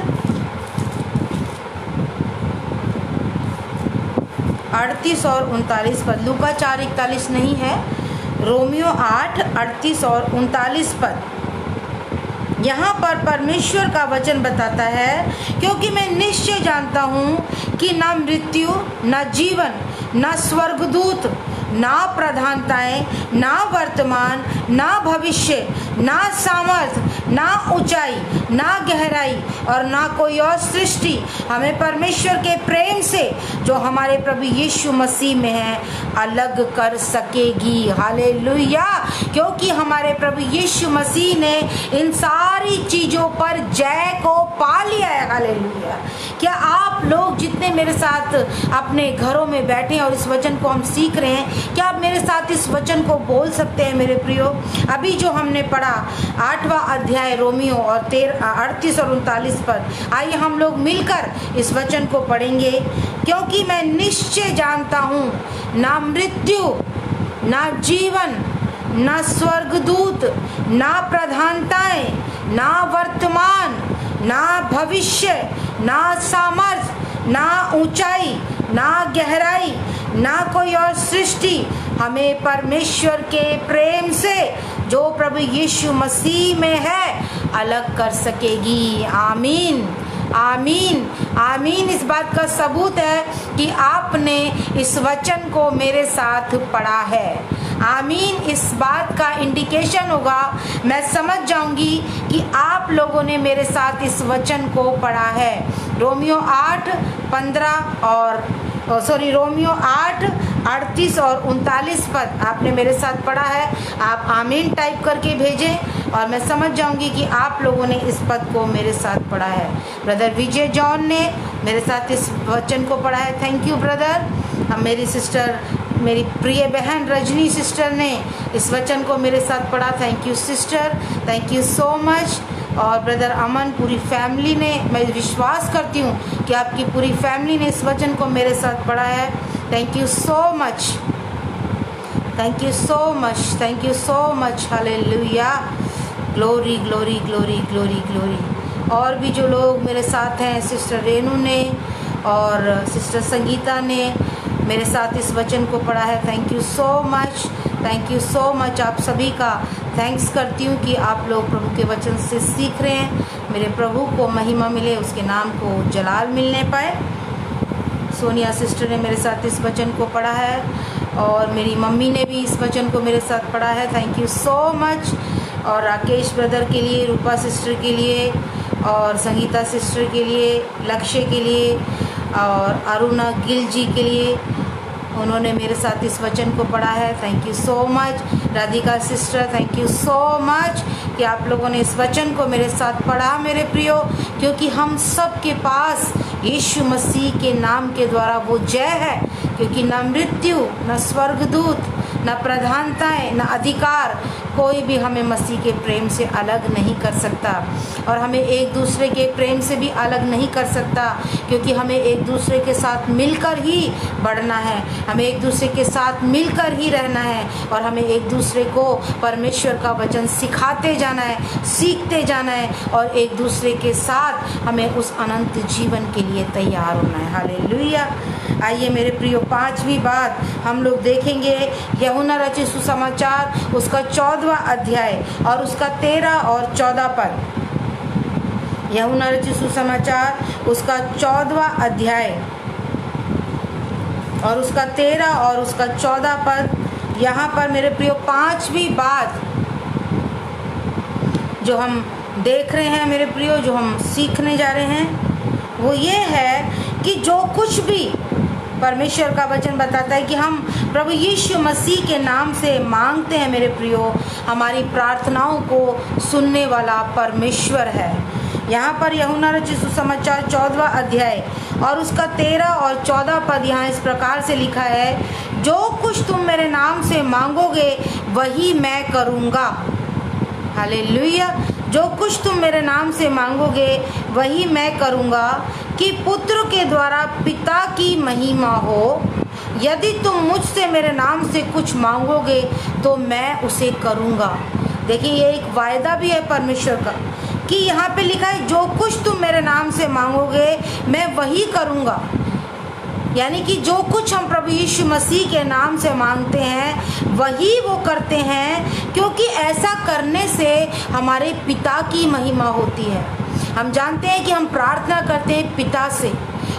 38 और 39 पद। लूका 4:41 नहीं है, रोमियो 8 38 और 39 पद। यहाँ पर परमेश्वर का वचन बताता है, क्योंकि मैं निश्चय जानता हूँ कि ना मृत्यु, ना जीवन, ना स्वर्गदूत, ना प्रधानताएं, ना वर्तमान, ना भविष्य, ना सामर्थ, ना ऊंचाई, ना गहराई और ना कोई और सृष्टि हमें परमेश्वर के प्रेम से जो हमारे प्रभु यीशु मसीह में है अलग कर सकेगी। हालेलुया। क्योंकि हमारे प्रभु यीशु मसीह ने इन सारी चीज़ों पर जय को पा लिया है। हालेलुया। क्या आप लोग जितने मेरे साथ अपने घरों में बैठे हैं और इस वचन को हम सीख रहे हैं, क्या आप मेरे साथ इस वचन को बोल सकते हैं मेरे प्रियो? अभी जो हमने पढ़ा 8वां अध्याय रोमियो और 38 और 39 पर, आइए हम लोग मिलकर इस वचन को पढ़ेंगे। क्योंकि मैं निश्चय जानता हूँ ना मृत्यु, ना जीवन, ना स्वर्गदूत, ना प्रधानताएं, ना वर्तमान, ना भविष्य, ना सामर्थ, ना ऊंचाई, ना गहराई, ना कोई और सृष्टि हमें परमेश्वर के प्रेम से जो प्रभु यीशु मसीह में है अलग कर सकेगी। आमीन, आमीन, आमीन। इस बात का सबूत है कि आपने इस वचन को मेरे साथ पढ़ा है। आमीन। इस बात का इंडिकेशन होगा, मैं समझ जाऊंगी कि आप लोगों ने मेरे साथ इस वचन को पढ़ा है। रोमियो 8:15 और रोमियो 8:38 और 39 पद आपने मेरे साथ पढ़ा है। आप आमीन टाइप करके भेजें और मैं समझ जाऊंगी कि आप लोगों ने इस पद को मेरे साथ पढ़ा है। ब्रदर विजय जॉन ने मेरे साथ इस वचन को पढ़ा है। Thank you brother. हम मेरी सिस्टर, मेरी प्रिय बहन रजनी सिस्टर ने इस वचन को मेरे साथ पढ़ा। Thank you sister, thank you so much. और ब्रदर अमन, पूरी फैमिली ने, मैं विश्वास करती हूँ कि आपकी पूरी फैमिली ने इस वचन को मेरे साथ पढ़ा है। Thank you so much, thank you so much, thank you so much. Hallelujah, glory glory glory glory glory. और भी जो लोग मेरे साथ हैं, सिस्टर रेनू ने और सिस्टर संगीता ने मेरे साथ इस वचन को पढ़ा है। Thank you so much, thank you so much. आप सभी का थैंक्स करती हूँ कि आप लोग प्रभु के वचन से सीख रहे हैं। मेरे प्रभु को महिमा मिले, उसके नाम को जलाल मिलने पाए। सोनिया सिस्टर ने मेरे साथ इस वचन को पढ़ा है और मेरी मम्मी ने भी इस वचन को मेरे साथ पढ़ा है। Thank you so much. और राकेश ब्रदर के लिए, रूपा सिस्टर के लिए और संगीता सिस्टर के लिए, लक्ष्य के लिए और अरुणा गिल जी के लिए, उन्होंने मेरे साथ इस वचन को पढ़ा है। Thank you so much. Radhika sister, thank you so much कि आप लोगों ने इस वचन को मेरे साथ पढ़ा मेरे प्रियो, क्योंकि हम सब के पास यीशु मसीह के नाम के द्वारा वो जय है। क्योंकि न मृत्यु, न स्वर्गदूत, न प्रधानताएं, न अधिकार, कोई भी हमें मसीह के प्रेम से अलग नहीं कर सकता और हमें एक दूसरे के प्रेम से भी अलग नहीं कर सकता, क्योंकि हमें एक दूसरे के साथ मिलकर ही बढ़ना है, हमें एक दूसरे के साथ मिलकर ही रहना है और हमें एक दूसरे को परमेश्वर का वचन सिखाते जाना है, सीखते जाना है और एक दूसरे के साथ हमें उस अनंत जीवन के लिए तैयार होना है। हालेलुया। आइए मेरे प्रियो, 5वीं बात हम लोग देखेंगे यूहन्ना रचित सुसमाचार उसका 14वां अध्याय और उसका 13 और 14 पद। यूहन्ना रचित सुसमाचार उसका 14वां अध्याय और उसका 13 और उसका 14 पद। यहाँ पर मेरे प्रियो 5वीं बात जो हम देख रहे हैं मेरे प्रियो, जो हम सीखने जा रहे हैं, वो ये है कि जो कुछ भी परमेश्वर का वचन बताता है कि हम प्रभु यीशु मसीह के नाम से मांगते हैं मेरे प्रियो, हमारी प्रार्थनाओं को सुनने वाला परमेश्वर है। यहाँ पर यूहन्ना रचित सुसमाचार 14वां अध्याय और उसका 13 और 14 पद यहाँ इस प्रकार से लिखा है, जो कुछ तुम मेरे नाम से मांगोगे वही मैं करूँगा। हालेलुया। जो कुछ तुम मेरे नाम से मांगोगे वही मैं करूँगा, कि पुत्र के द्वारा पिता की महिमा हो। यदि तुम मुझसे मेरे नाम से कुछ मांगोगे तो मैं उसे करूँगा। देखिए, ये एक वायदा भी है परमेश्वर का कि यहाँ पे लिखा है, जो कुछ तुम मेरे नाम से मांगोगे मैं वही करूँगा। यानी कि जो कुछ हम प्रभु यीशु मसीह के नाम से मांगते हैं वही वो करते हैं, क्योंकि ऐसा करने से हमारे पिता की महिमा होती है। हम जानते हैं कि हम प्रार्थना करते हैं पिता से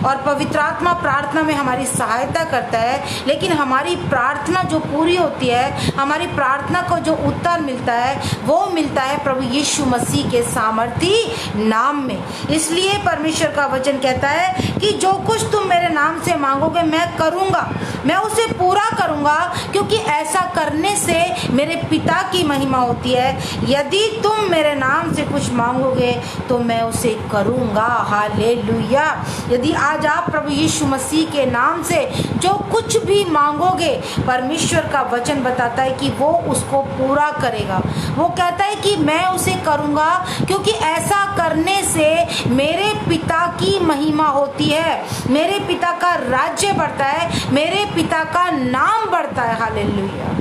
और पवित्र आत्मा प्रार्थना में हमारी सहायता करता है, लेकिन हमारी प्रार्थना जो पूरी होती है, हमारी प्रार्थना को जो उत्तर मिलता है वो मिलता है प्रभु यीशु मसीह के सामर्थी नाम में। इसलिए परमेश्वर का वचन कहता है कि जो कुछ तुम मेरे नाम से मांगोगे मैं करूँगा, मैं उसे पूरा करूँगा, क्योंकि ऐसा करने से मेरे पिता की महिमा होती है। यदि तुम मेरे नाम से कुछ मांगोगे तो मैं उसे करूँगा। हालेलुया। यदि आज आप प्रभु यीशु मसीह के नाम से जो कुछ भी मांगोगे, परमेश्वर का वचन बताता है कि वो उसको पूरा करेगा। वो कहता है कि मैं उसे करूँगा, क्योंकि ऐसा करने से मेरे पिता की महिमा होती है, मेरे पिता का राज्य बढ़ता है, मेरे पिता का नाम बढ़ता है। हालेलुया।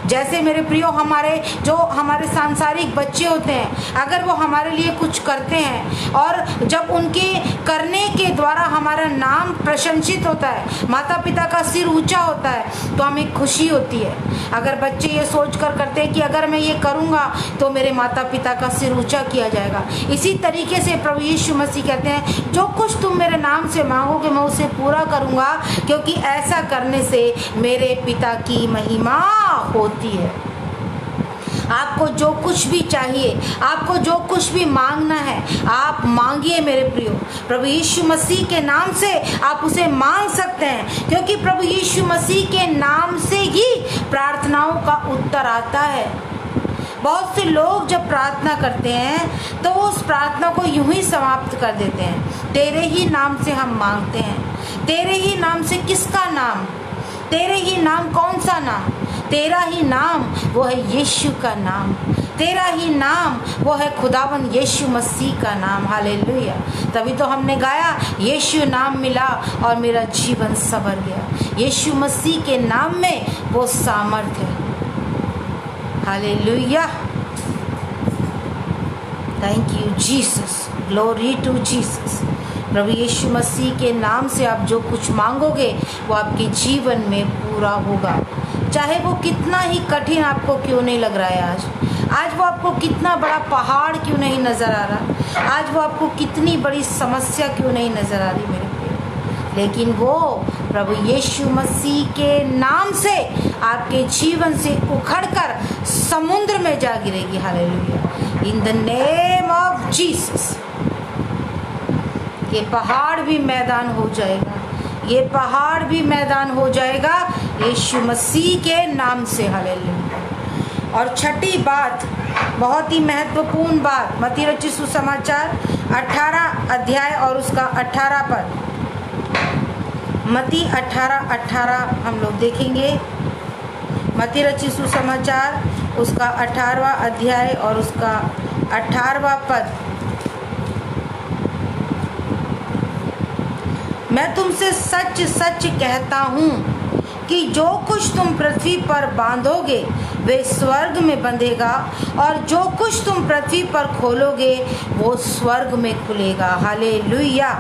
जैसे मेरे प्रियो हमारे सांसारिक बच्चे होते हैं, अगर वो हमारे लिए कुछ करते हैं और जब उनके करने के द्वारा हमारा नाम प्रशंसित होता है, माता पिता का सिर ऊंचा होता है, तो हमें खुशी होती है। अगर बच्चे ये सोच कर करते हैं कि अगर मैं ये करूँगा तो मेरे माता पिता का सिर ऊंचा किया जाएगा, इसी तरीके से प्रभु यीशु मसीह कहते हैं जो कुछ तुम मेरे नाम से मांगोगे मैं उसे पूरा करूँगा, क्योंकि ऐसा करने से मेरे पिता की महिमा होती है। आपको जो कुछ भी चाहिए, आपको जो कुछ भी मांगना है, आप मांगिए मेरे प्रियो। प्रभु यीशु मसीह के नाम से आप उसे मांग सकते हैं, क्योंकि प्रभु यीशु मसीह के नाम से ही प्रार्थनाओं का उत्तर आता है। बहुत से लोग जब प्रार्थना करते हैं तो वो उस प्रार्थना को यूं ही समाप्त कर देते हैं, तेरे ही नाम से हम मांगते हैं। तेरे ही नाम से किसका नाम? तेरे ही नाम कौन सा नाम? तेरा ही नाम वो है यीशु का नाम, तेरा ही नाम वो है खुदावन यीशु मसीह का नाम। हालेलुया। तभी तो हमने गाया, यीशु नाम मिला और मेरा जीवन संवर गया। यीशु मसीह के नाम में वो सामर्थ्य है। Hallelujah, thank you Jesus, glory to Jesus. प्रभु यीशु मसीह के नाम से आप जो कुछ मांगोगे वो आपके जीवन में पूरा होगा, चाहे वो कितना ही कठिन आपको क्यों नहीं लग रहा है। आज वो आपको कितना बड़ा पहाड़ क्यों नहीं नज़र आ रहा, आज वो आपको कितनी बड़ी समस्या क्यों नहीं नज़र आ रही मेरे प्रिय, लेकिन वो प्रभु यीशु मसीह के नाम से आपके जीवन से उखड़कर समुद्र में जा गिरेगी। Hallelujah, in the name of Jesus. ये पहाड़ भी मैदान हो जाएगा, ये पहाड़ भी मैदान हो जाएगा यीशु मसीह के नाम से। हालेलुया। और छठी बात, बहुत ही महत्वपूर्ण बात, मत्ती रचित सुसमाचार 18 अध्याय और उसका 18 पद, मत्ती 18 हम लोग देखेंगे। मत्ती रचित सुसमाचार उसका 18वां अध्याय और उसका 18वां पद। मैं तुमसे सच सच कहता हूँ कि जो कुछ तुम पृथ्वी पर बांधोगे वे स्वर्ग में बंधेगा, और जो कुछ तुम पृथ्वी पर खोलोगे वो स्वर्ग में खुलेगा। हालेलुया।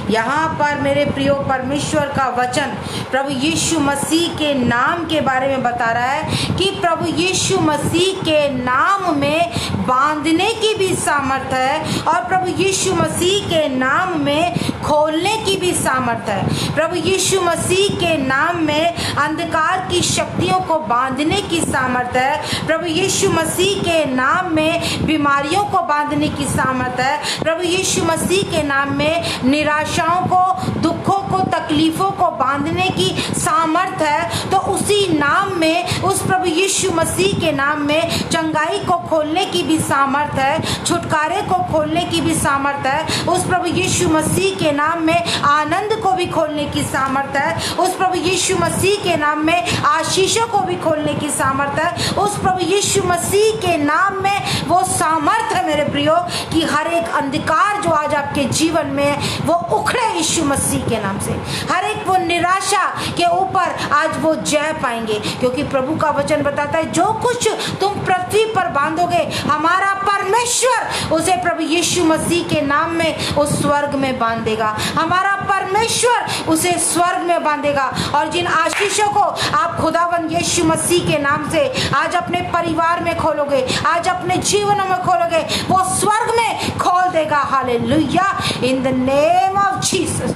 यहाँ पर मेरे प्रियो परमेश्वर का वचन प्रभु यीशु मसीह के नाम के बारे में बता रहा है कि प्रभु यीशु मसीह के नाम में बांधने की भी सामर्थ है और प्रभु यीशु मसीह के नाम में खोलने की भी सामर्थ है। प्रभु यीशु मसीह के नाम में अंधकार की शक्तियों को बांधने की सामर्थ है। प्रभु यीशु मसीह के नाम में बीमारियों को बांधने की सामर्थ है। प्रभु यीशु मसीह के नाम में निराशाओं को, दुखों को, तकलीफों को बांधने की सामर्थ है। तो उसी नाम में, उस प्रभु यीशु मसीह के नाम में चंगाई को खोलने की भी सामर्थ है, छुटकारे को खोलने की भी सामर्थ है। उस प्रभु यीशु मसीह के नाम में आनंद को भी खोलने की सामर्थ है। उस प्रभु यीशु मसीह के नाम में आशीषों को भी खोलने की सामर्थ है। उस प्रभु यीशु मसीह के नाम में वो सामर्थ है मेरे प्रियो कि हर एक अंधकार जो आज आपके जीवन में है वो उखड़े यीशु मसीह के नाम से। हर एक वो निराशा के ऊपर आज वो जय पाएंगे, क्योंकि प्रभु का वचन बताता है जो कुछ तुम पृथ्वी पर बांधोगे हमारा परमेश्वर उसे प्रभु यीशु मसीह के नाम में उस स्वर्ग में बांध देगा। हमारा परमेश्वर उसे स्वर्ग में बांधेगा। और जिन आशीषों को आप खुदावंद यीशु मसीह के नाम से आज अपने परिवार में खोलोगे, आज अपने जीवनों में खोलोगे, वो स्वर्ग में खोल देगा। Hallelujah, in the name of Jesus.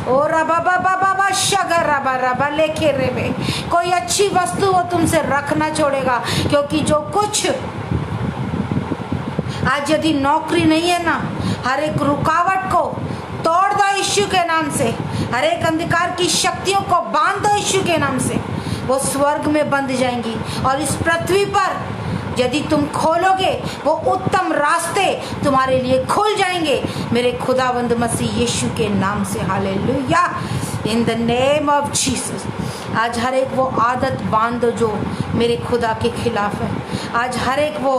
ओ रबा बाबा बाबा शगर रबा रबा लेके रेबे, कोई अच्छी वस्तु वो तुमसे रखना छोड़ेगा, क्योंकि जो कुछ आज यदि नौकरी नहीं है ना, हर एक रुकावट को तोड़ दो यीशु के नाम से, हर एक अंधकार की शक्तियों को बांध दो यीशु के नाम से, वो स्वर्ग में बंध जाएंगी। और इस पृथ्वी पर यदि तुम खोलोगे वो उत्तम रास्ते तुम्हारे लिए खुल जाएंगे मेरे खुदावंद मसीह यीशु के नाम से। Hallelujah, in the name of Jesus. आज हर एक वो आदत बांध दो जो मेरे खुदा के खिलाफ है। आज हर एक वो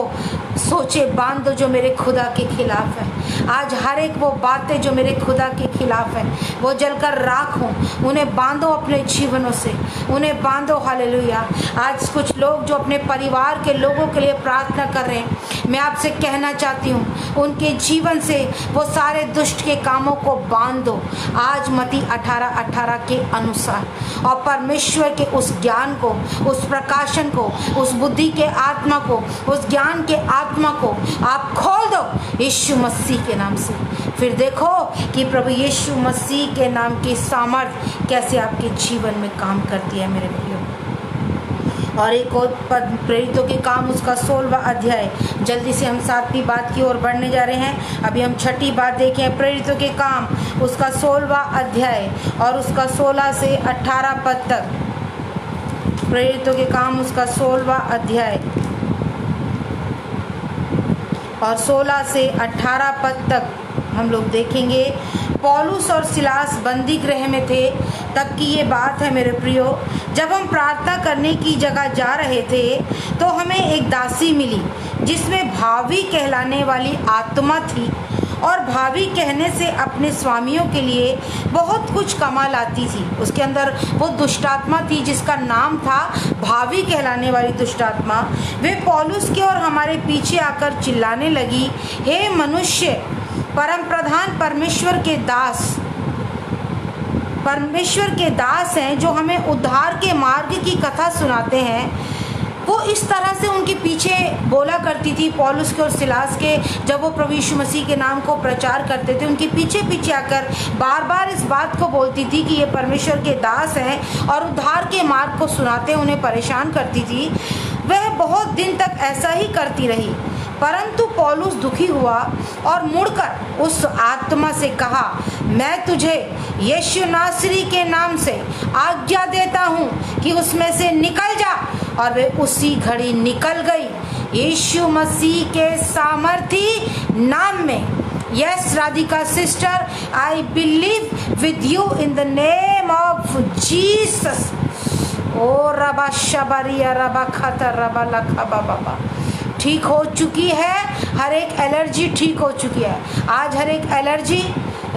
सोचे बांध दो जो मेरे खुदा के खिलाफ है। आज हर एक वो बातें जो मेरे खुदा के खिलाफ है वो जलकर राख हों, उन्हें बांधो अपने जीवनों से, उन्हें बांधो। हालेलुया। आज कुछ लोग जो अपने परिवार के लोगों के लिए प्रार्थना कर रहे हैं, मैं आपसे कहना चाहती हूँ उनके जीवन से वो सारे दुष्ट के कामों को बांध दो आज मत्ती 18:18 के अनुसार, और परमेश्वर के उस ज्ञान को, उस प्रकाशन को, उस बुद्धि के आत्मा को, उस ज्ञान के आत्मा को आप खोल दो यीशु मसीह के नाम से। फिर देखो कि प्रभु यीशु मसीह के नाम की सामर्थ कैसे आपके जीवन में काम करती है मेरे प्रियो। और एक और पद प्रेरितों के काम उसका 16वां अध्याय, जल्दी से हम 7वीं बात की ओर बढ़ने जा रहे हैं। अभी हम 6ठी बात देखें, प्रेरितों के काम उसका 16वां अध्याय और उसका 16 से 18 पद तक। प्रेरितों के काम उसका 16वां अध्याय और 16 से 18 पद तक हम लोग देखेंगे। पौलुस और सिलास बंदी गृह में थे तब की ये बात है मेरे प्रियो। जब हम प्रार्थना करने की जगह जा रहे थे तो हमें एक दासी मिली जिसमें भावी कहलाने वाली आत्मा थी, और भावी कहने से अपने स्वामियों के लिए बहुत कुछ कमा लाती थी। उसके अंदर वो दुष्टात्मा थी जिसका नाम था भावी कहलाने वाली दुष्टात्मा। वे पौलुस के और हमारे पीछे आकर चिल्लाने लगी, हे मनुष्य, परम प्रधान परमेश्वर के दास हैं जो हमें उद्धार के मार्ग की कथा सुनाते हैं। वो इस तरह से उनके पीछे बोला करती थी, पौलुस के और सिलास के, जब वो प्रभु यीशु मसीह के नाम को प्रचार करते थे उनके पीछे पीछे आकर बार बार इस बात को बोलती थी कि ये परमेश्वर के दास हैं और उद्धार के मार्ग को सुनाते उन्हें परेशान करती थी। वह बहुत दिन तक ऐसा ही करती रही, परंतु पौलुस दुखी हुआ और मुड़कर उस आत्मा से कहा, मैं तुझे यीशु नासरी के नाम से आज्ञा देता हूँ कि उसमें से निकल जा। और वे उसी घड़ी निकल गई यीशु मसीह के सामर्थी नाम में। Yes Radhika sister, I believe with you in the name of Jesus. ओ रबा शबरिया रबा खतर रबा लखा बाबा। ठीक हो चुकी है, हर एक एलर्जी ठीक हो चुकी है। आज हर एक एलर्जी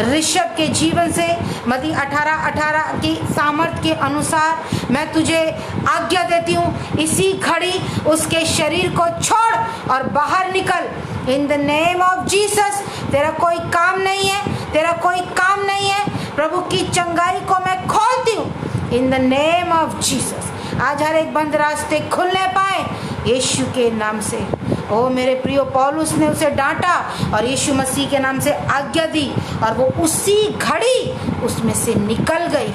ऋषभ के जीवन से मत्ती 18:18 की सामर्थ के अनुसार मैं तुझे आज्ञा देती हूँ, इसी घड़ी उसके शरीर को छोड़ और बाहर निकल इन द नेम ऑफ जीसस। तेरा कोई काम नहीं है, तेरा कोई काम नहीं है। प्रभु की चंगाई को मैं खोलती हूँ इन द नेम ऑफ जीसस। आज हर एक बंद रास्ते खुलने पाए यीशु के नाम से। ओ मेरे प्रियो, पौलुस ने उसे डांटा और यीशु मसीह के नाम से आज्ञा दी और वो उसी घड़ी उसमें से निकल गई।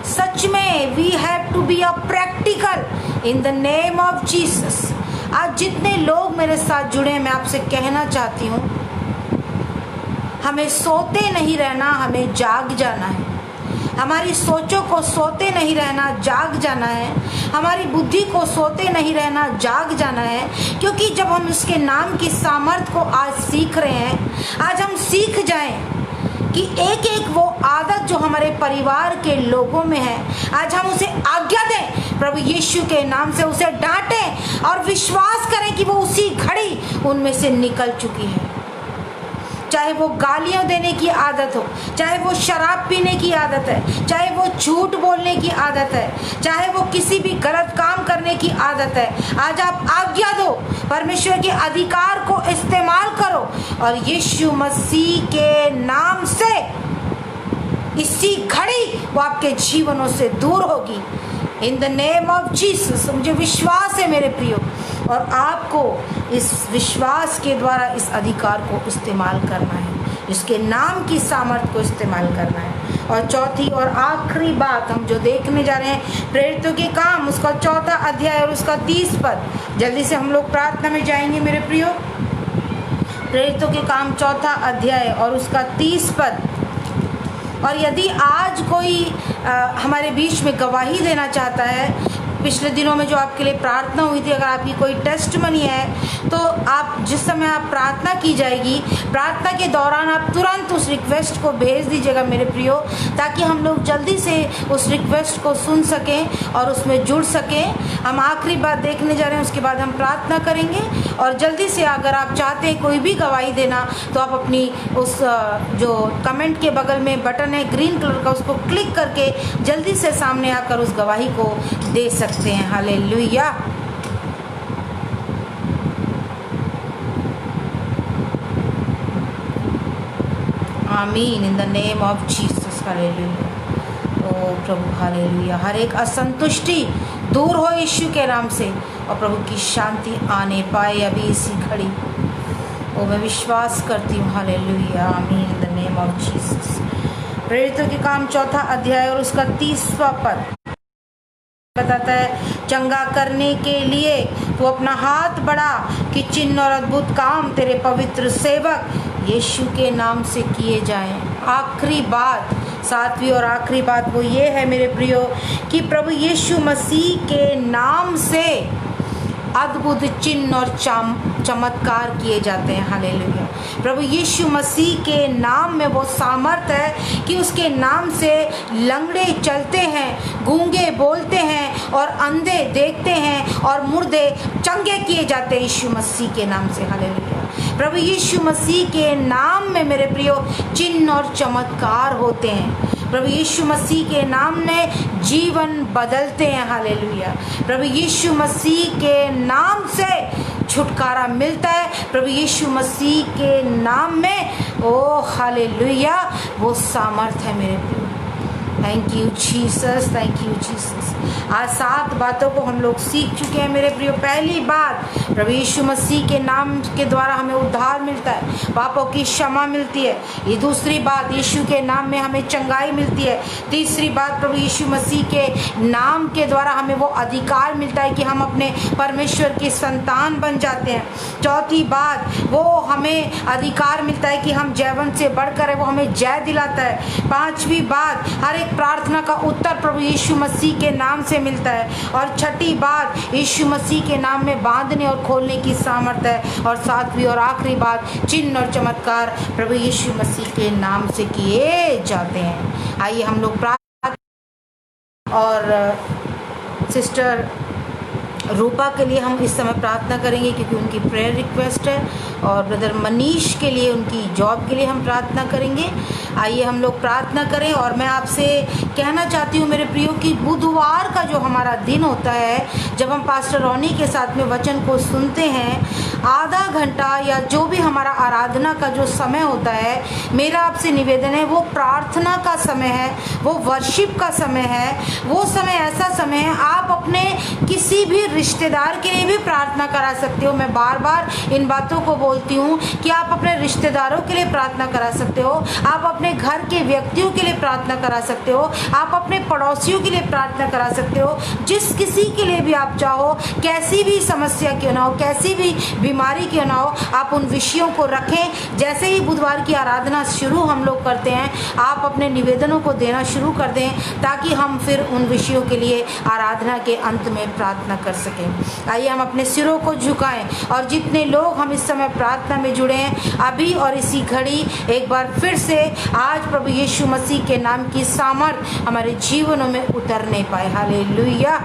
सच में we have to be a practical in the name of Jesus. आज जितने लोग मेरे साथ जुड़े हैं, मैं आपसे कहना चाहती हूँ, हमें सोते नहीं रहना, हमें जाग जाना है। हमारी सोचों को सोते नहीं रहना, जाग जाना है। हमारी बुद्धि को सोते नहीं रहना, जाग जाना है। क्योंकि जब हम उसके नाम की सामर्थ को आज सीख रहे हैं, आज हम सीख जाएं कि एक एक वो आदत जो हमारे परिवार के लोगों में है, आज हम उसे आज्ञा दें प्रभु यीशु के नाम से, उसे डांटें और विश्वास करें कि वो उसी घड़ी उनमें से निकल चुकी है। चाहे वो गालियां देने की आदत हो, चाहे वो शराब पीने की आदत है, चाहे वो झूठ बोलने की आदत है, चाहे वो किसी भी गलत काम करने की आदत है, आज आप आज्ञा दो, परमेश्वर के अधिकार को इस्तेमाल करो और यीशु मसीह के नाम से इसी घड़ी वो आपके जीवनों से दूर होगी इन द नेम ऑफ जीसस। मुझे विश्वास है मेरे प्रियो, और आपको इस विश्वास के द्वारा इस अधिकार को इस्तेमाल करना है, इसके नाम की सामर्थ को इस्तेमाल करना है। और चौथी और आखिरी बात हम जो देखने जा रहे हैं, प्रेरितों के काम उसका 4था अध्याय और उसका 30 पद। जल्दी से हम लोग प्रार्थना में जाएंगे मेरे प्रियो। प्रेरितों के काम 4था अध्याय और उसका 30 पद। और यदि आज कोई हमारे बीच में गवाही देना चाहता है, पिछले दिनों में जो आपके लिए प्रार्थना हुई थी, अगर आपकी कोई टेस्टमनी है तो आप जिस समय आप प्रार्थना की जाएगी, प्रार्थना के दौरान आप तुरंत उस रिक्वेस्ट को भेज दीजिएगा मेरे प्रियो, ताकि हम लोग जल्दी से उस रिक्वेस्ट को सुन सकें और उसमें जुड़ सकें। हम आखिरी बात देखने जा रहे हैं, उसके बाद हम प्रार्थना करेंगे। और जल्दी से अगर आप चाहते हैं कोई भी गवाही देना तो आप अपनी उस जो कमेंट के बगल में बटन है ग्रीन कलर का, उसको क्लिक करके जल्दी से सामने आकर उस गवाही को दे सकते हैं। हालेलुया। आमीन। In the name of Jesus. Hallelujah. ओ प्रभु हालेलुया। हर एक असंतुष्टि दूर हो यीशु के नाम से, और प्रभु की शांति आने पाए अभी इसी घड़ी। ओ मैं विश्वास करती हूँ। हालेलुया। आमीन। In the name of Jesus. प्रेरितों के काम 4 अध्याय और उसका 30वां पद बताता है, चंगा करने के लिए तू अपना हाथ बढ़ा कि चिन्ह और अद्भुत काम तेरे पवित्र सेवक यीशु के नाम से किए जाएं। आखिरी बात, 7वीं और आखिरी बात वो ये है मेरे प्रियो कि प्रभु यीशु मसीह के नाम से अद्भुत चिन्ह और चमत्कार किए जाते हैं। हालेलुया। प्रभु यीशु मसीह के नाम में वो सामर्थ्य है कि उसके नाम से लंगड़े चलते हैं, गूंगे बोलते हैं और अंधे देखते हैं और मुर्दे चंगे किए जाते हैं यीशु मसीह के नाम से। हालेलुया। प्रभु यीशु मसीह के नाम में मेरे प्रियो चिन्ह और चमत्कार होते हैं। प्रभु यीशु मसीह के नाम में जीवन बदलते हैं। हालेलुया। प्रभु यीशु मसीह के नाम से छुटकारा मिलता है। प्रभु यीशु मसीह के नाम में ओ हालेलुया वो सामर्थ है मेरे प्रियो। Thank you Jesus. Thank you Jesus. आज 7 बातों को हम लोग सीख चुके हैं मेरे प्रियो। पहली बात, प्रभु यीशु मसीह के नाम के द्वारा हमें उद्धार मिलता है, पापों की क्षमा मिलती है। ये दूसरी बात, यीशु के नाम में हमें चंगाई मिलती है। तीसरी बात, प्रभु यीशु मसीह के नाम के द्वारा हमें वो अधिकार मिलता है कि हम अपने परमेश्वर की संतान बन जाते हैं। चौथी बात, वो हमें अधिकार मिलता है कि हम जयवंत से बढ़कर है, वो हमें जय दिलाता है। 5वीं बात, हर एक प्रार्थना का उत्तर प्रभु यीशु मसीह के नाम से मिलता है। और 6ठी बात, यीशु मसीह के नाम में बांधने और खोलने की सामर्थ्य है। और 7वीं और आखिरी बात, चिन्ह और चमत्कार प्रभु यीशु मसीह के नाम से किए जाते हैं। आइए हम लोग प्रार्थना और सिस्टर रूपा के लिए हम इस समय प्रार्थना करेंगे क्योंकि उनकी प्रेयर रिक्वेस्ट है, और ब्रदर मनीष के लिए उनकी जॉब के लिए हम प्रार्थना करेंगे। आइए हम लोग प्रार्थना करें। और मैं आपसे कहना चाहती हूँ मेरे प्रियो कि बुधवार का जो हमारा दिन होता है, जब हम पास्टर रोनी के साथ में वचन को सुनते हैं, आधा घंटा या जो भी हमारा आराधना का जो समय होता है, मेरा आपसे निवेदन है वो प्रार्थना का समय है, वो वर्शिप का समय है। वो समय ऐसा समय है आप अपने किसी भी रिश्तेदार के लिए भी प्रार्थना करा सकते हो। मैं बार बार इन बातों को बोलती हूँ कि आप अपने रिश्तेदारों के लिए प्रार्थना करा सकते हो, आप अपने घर के व्यक्तियों के लिए प्रार्थना करा सकते हो, आप अपने पड़ोसियों के लिए प्रार्थना करा सकते हो। जिस किसी के लिए भी आप चाहो, कैसी भी समस्या क्यों ना हो, कैसी भी बीमारी क्यों ना हो, आप उन विषयों को रखें। जैसे ही बुधवार की आराधना शुरू हम लोग करते हैं, आप अपने निवेदनों को देना शुरू कर दें, ताकि हम फिर उन विषयों के लिए आराधना के अंत में प्रार्थना कर सकें। आइए हम अपने सिरों को झुकाएं, और जितने लोग हम इस समय प्रार्थना में जुड़े हैं अभी और इसी घड़ी, एक बार फिर से आज प्रभु यीशु मसीह के नाम की सामर्थ हमारे जीवनों में उतरने पाए। हालेलुया।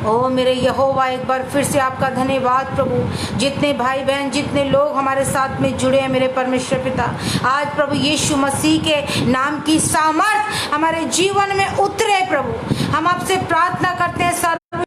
ओ मेरे यहोवा, एक बार फिर से आपका धन्यवाद प्रभु। जितने भाई बहन, जितने लोग हमारे साथ में जुड़े हैं मेरे परमेश्वर पिता, आज प्रभु यीशु मसीह के नाम की सामर्थ हमारे जीवन में उतरे प्रभु। हम आपसे प्रार्थना करते हैं सर्व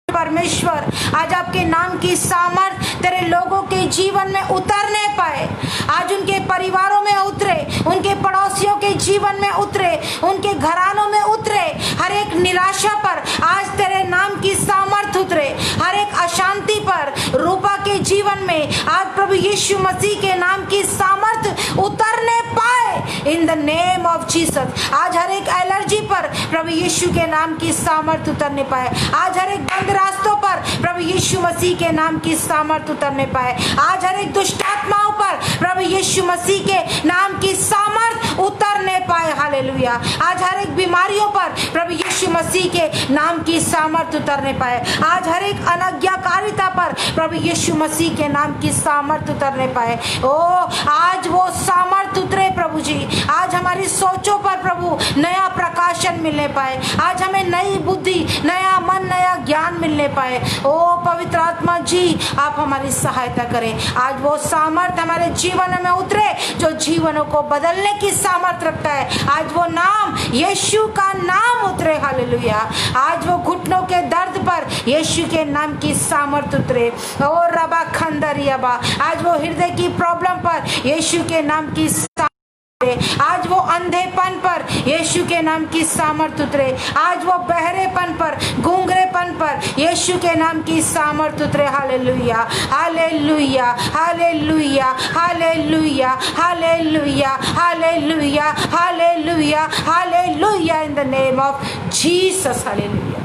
परमेश्वर, आज आपके नाम की सामर्थ तेरे लोगों के जीवन में उतरने पाए। आज उनके परिवारों में उतरे, उनके पड़ोसियों के जीवन में उतरे, उनके घरानों में उतरे। हर एक निराशा पर आज तेरे नाम की सामर्थ उतरे, हर एक अशांति पर रूपा के जीवन में आज प्रभु यीशु मसीह के नाम की सामर्थ उतरने पाए इन द नेम ऑफ जीसस। आज हर एक एलर्जी पर प्रभु यीशु के नाम की सामर्थ उतरने पाए। आज हर एक बंद रास्तों पर प्रभु यीशु मसीह के नाम की सामर्थ उतरने पाए। आज हर एक दुष्ट आत्माओं पर प्रभु यीशु मसीह के नाम की सामर्थ उतरने पाए। हालेलुया। आज हर एक बीमारियों पर प्रभु यीशु यीशु मसीह के नाम की सामर्थ्य उतरने पाए। आज हर एक अनाज्ञाकारिता पर प्रभु यीशु मसीह के नाम की सामर्थ्य उतरने पाए। ओ आज वो सामर्थ्य उतरे प्रभु जी। आज हमारी सोचों पर प्रभु नया प्रकाशन मिलने पाए। आज हमें नई बुद्धि, नया मन, नया ज्ञान मिलने पाए। ओ पवित्र आत्मा जी, आप हमारी सहायता करें। आज वो सामर्थ्य हमारे जीवन में उतरे जो जीवनों को बदलने की सामर्थ्य रखता है। आज वो नाम, यीशु का नाम उतरे। हालेलुया। आज वो घुटनों के दर्द पर यीशु के नाम की सामर्थ्य उतरे। ओ रबा खंदरियाबा, आज वो हृदय की प्रॉब्लम पर यीशु के नाम की आज वो अंधेपन पर यीशु के नाम की सामर्थ्य उतरे। आज वो बहरेपन पर, गूंगरेपन पर यीशु के नाम की सामर्थ्य उतरे। Hallelujah, hallelujah, hallelujah, hallelujah, hallelujah, hallelujah, hallelujah, hallelujah, in the name of Jesus. Hallelujah.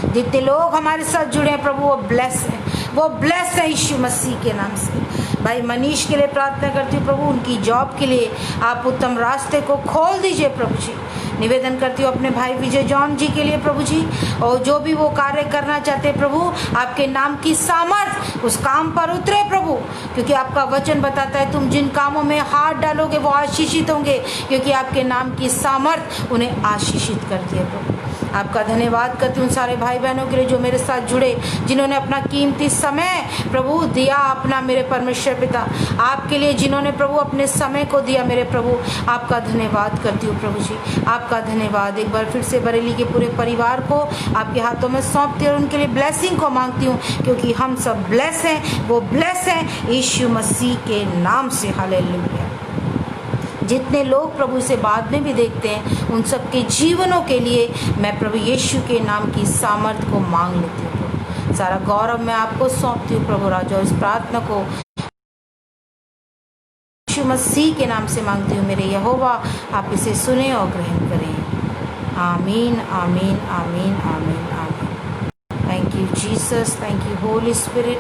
जितने लोग हमारे साथ जुड़े हैं प्रभु, वो ब्लेस है, वो ब्लेस है यीशु मसीह के नाम से। भाई मनीष के लिए प्रार्थना करती हूँ प्रभु, उनकी जॉब के लिए आप उत्तम रास्ते को खोल दीजिए प्रभु जी। निवेदन करती हूँ अपने भाई विजय जॉन जी के लिए प्रभु जी, और जो भी वो कार्य करना चाहते हैं प्रभु, आपके नाम की सामर्थ उस काम पर उतरे प्रभु, क्योंकि आपका वचन बताता है तुम जिन कामों में हाथ डालोगे वो आशीषित होंगे, क्योंकि आपके नाम की सामर्थ उन्हें आशीषित करती है प्रभु। आपका धन्यवाद करती हूँ सारे भाई बहनों के लिए जो मेरे साथ जुड़े, जिन्होंने अपना कीमती समय प्रभु दिया अपना, मेरे परमेश्वर पिता आपके लिए जिन्होंने प्रभु अपने समय को दिया मेरे प्रभु, आपका धन्यवाद करती हूँ प्रभु जी, आपका धन्यवाद। एक बार फिर से बरेली के पूरे परिवार को आपके हाथों में सौंपती हूँ और उनके लिए ब्लेसिंग को मांगती हूँ, क्योंकि हम सब ब्लेस हैं, वो ब्लेस हैं यीशु मसीह के नाम से। हालेलुया। जितने लोग प्रभु से बाद में भी देखते हैं, उन सबके जीवनों के लिए मैं प्रभु यीशु के नाम की सामर्थ्य को मांग लेती हूँ प्रभु। सारा गौरव मैं आपको सौंपती हूँ प्रभु राजा, और इस प्रार्थना को यीशु मसीह के नाम से मांगती हूँ मेरे यहोवा, आप इसे सुने और ग्रहण करें। आमीन, आमीन, आमीन, आमीन, आमीन। Thank you Jesus, thank you Holi spirit,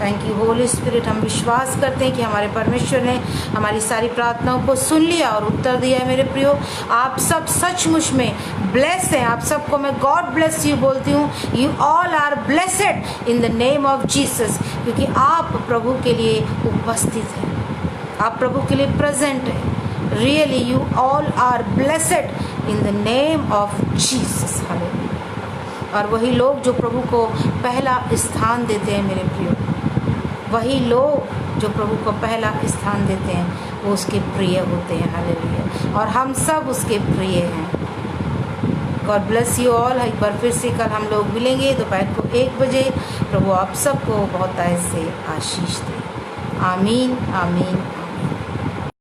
thank you Holi spirit. हम विश्वास करते हैं कि हमारे परमेश्वर ने हमारी सारी प्रार्थनाओं को सुन लिया और उत्तर दिया है। मेरे प्रियो, आप सब सचमुच में ब्लेस हैं। आप सबको मैं गॉड ब्लेस यू बोलती हूँ। You all are blessed in the name of Jesus, क्योंकि आप प्रभु के लिए उपस्थित हैं, आप प्रभु के लिए प्रेजेंट हैं। Really you all are blessed in the name of Jesus. Hallelujah. और वही लोग जो प्रभु को पहला स्थान देते हैं मेरे प्रियो, वही लोग जो प्रभु को पहला स्थान देते हैं वो उसके प्रिय होते हैं। हालेलुया। और हम सब उसके प्रिय हैं। God bless you all. एक बार फिर से कल हम लोग मिलेंगे दोपहर को 1 बजे। प्रभु आप सबको बहुत से आशीष दे। आमीन, आमीन।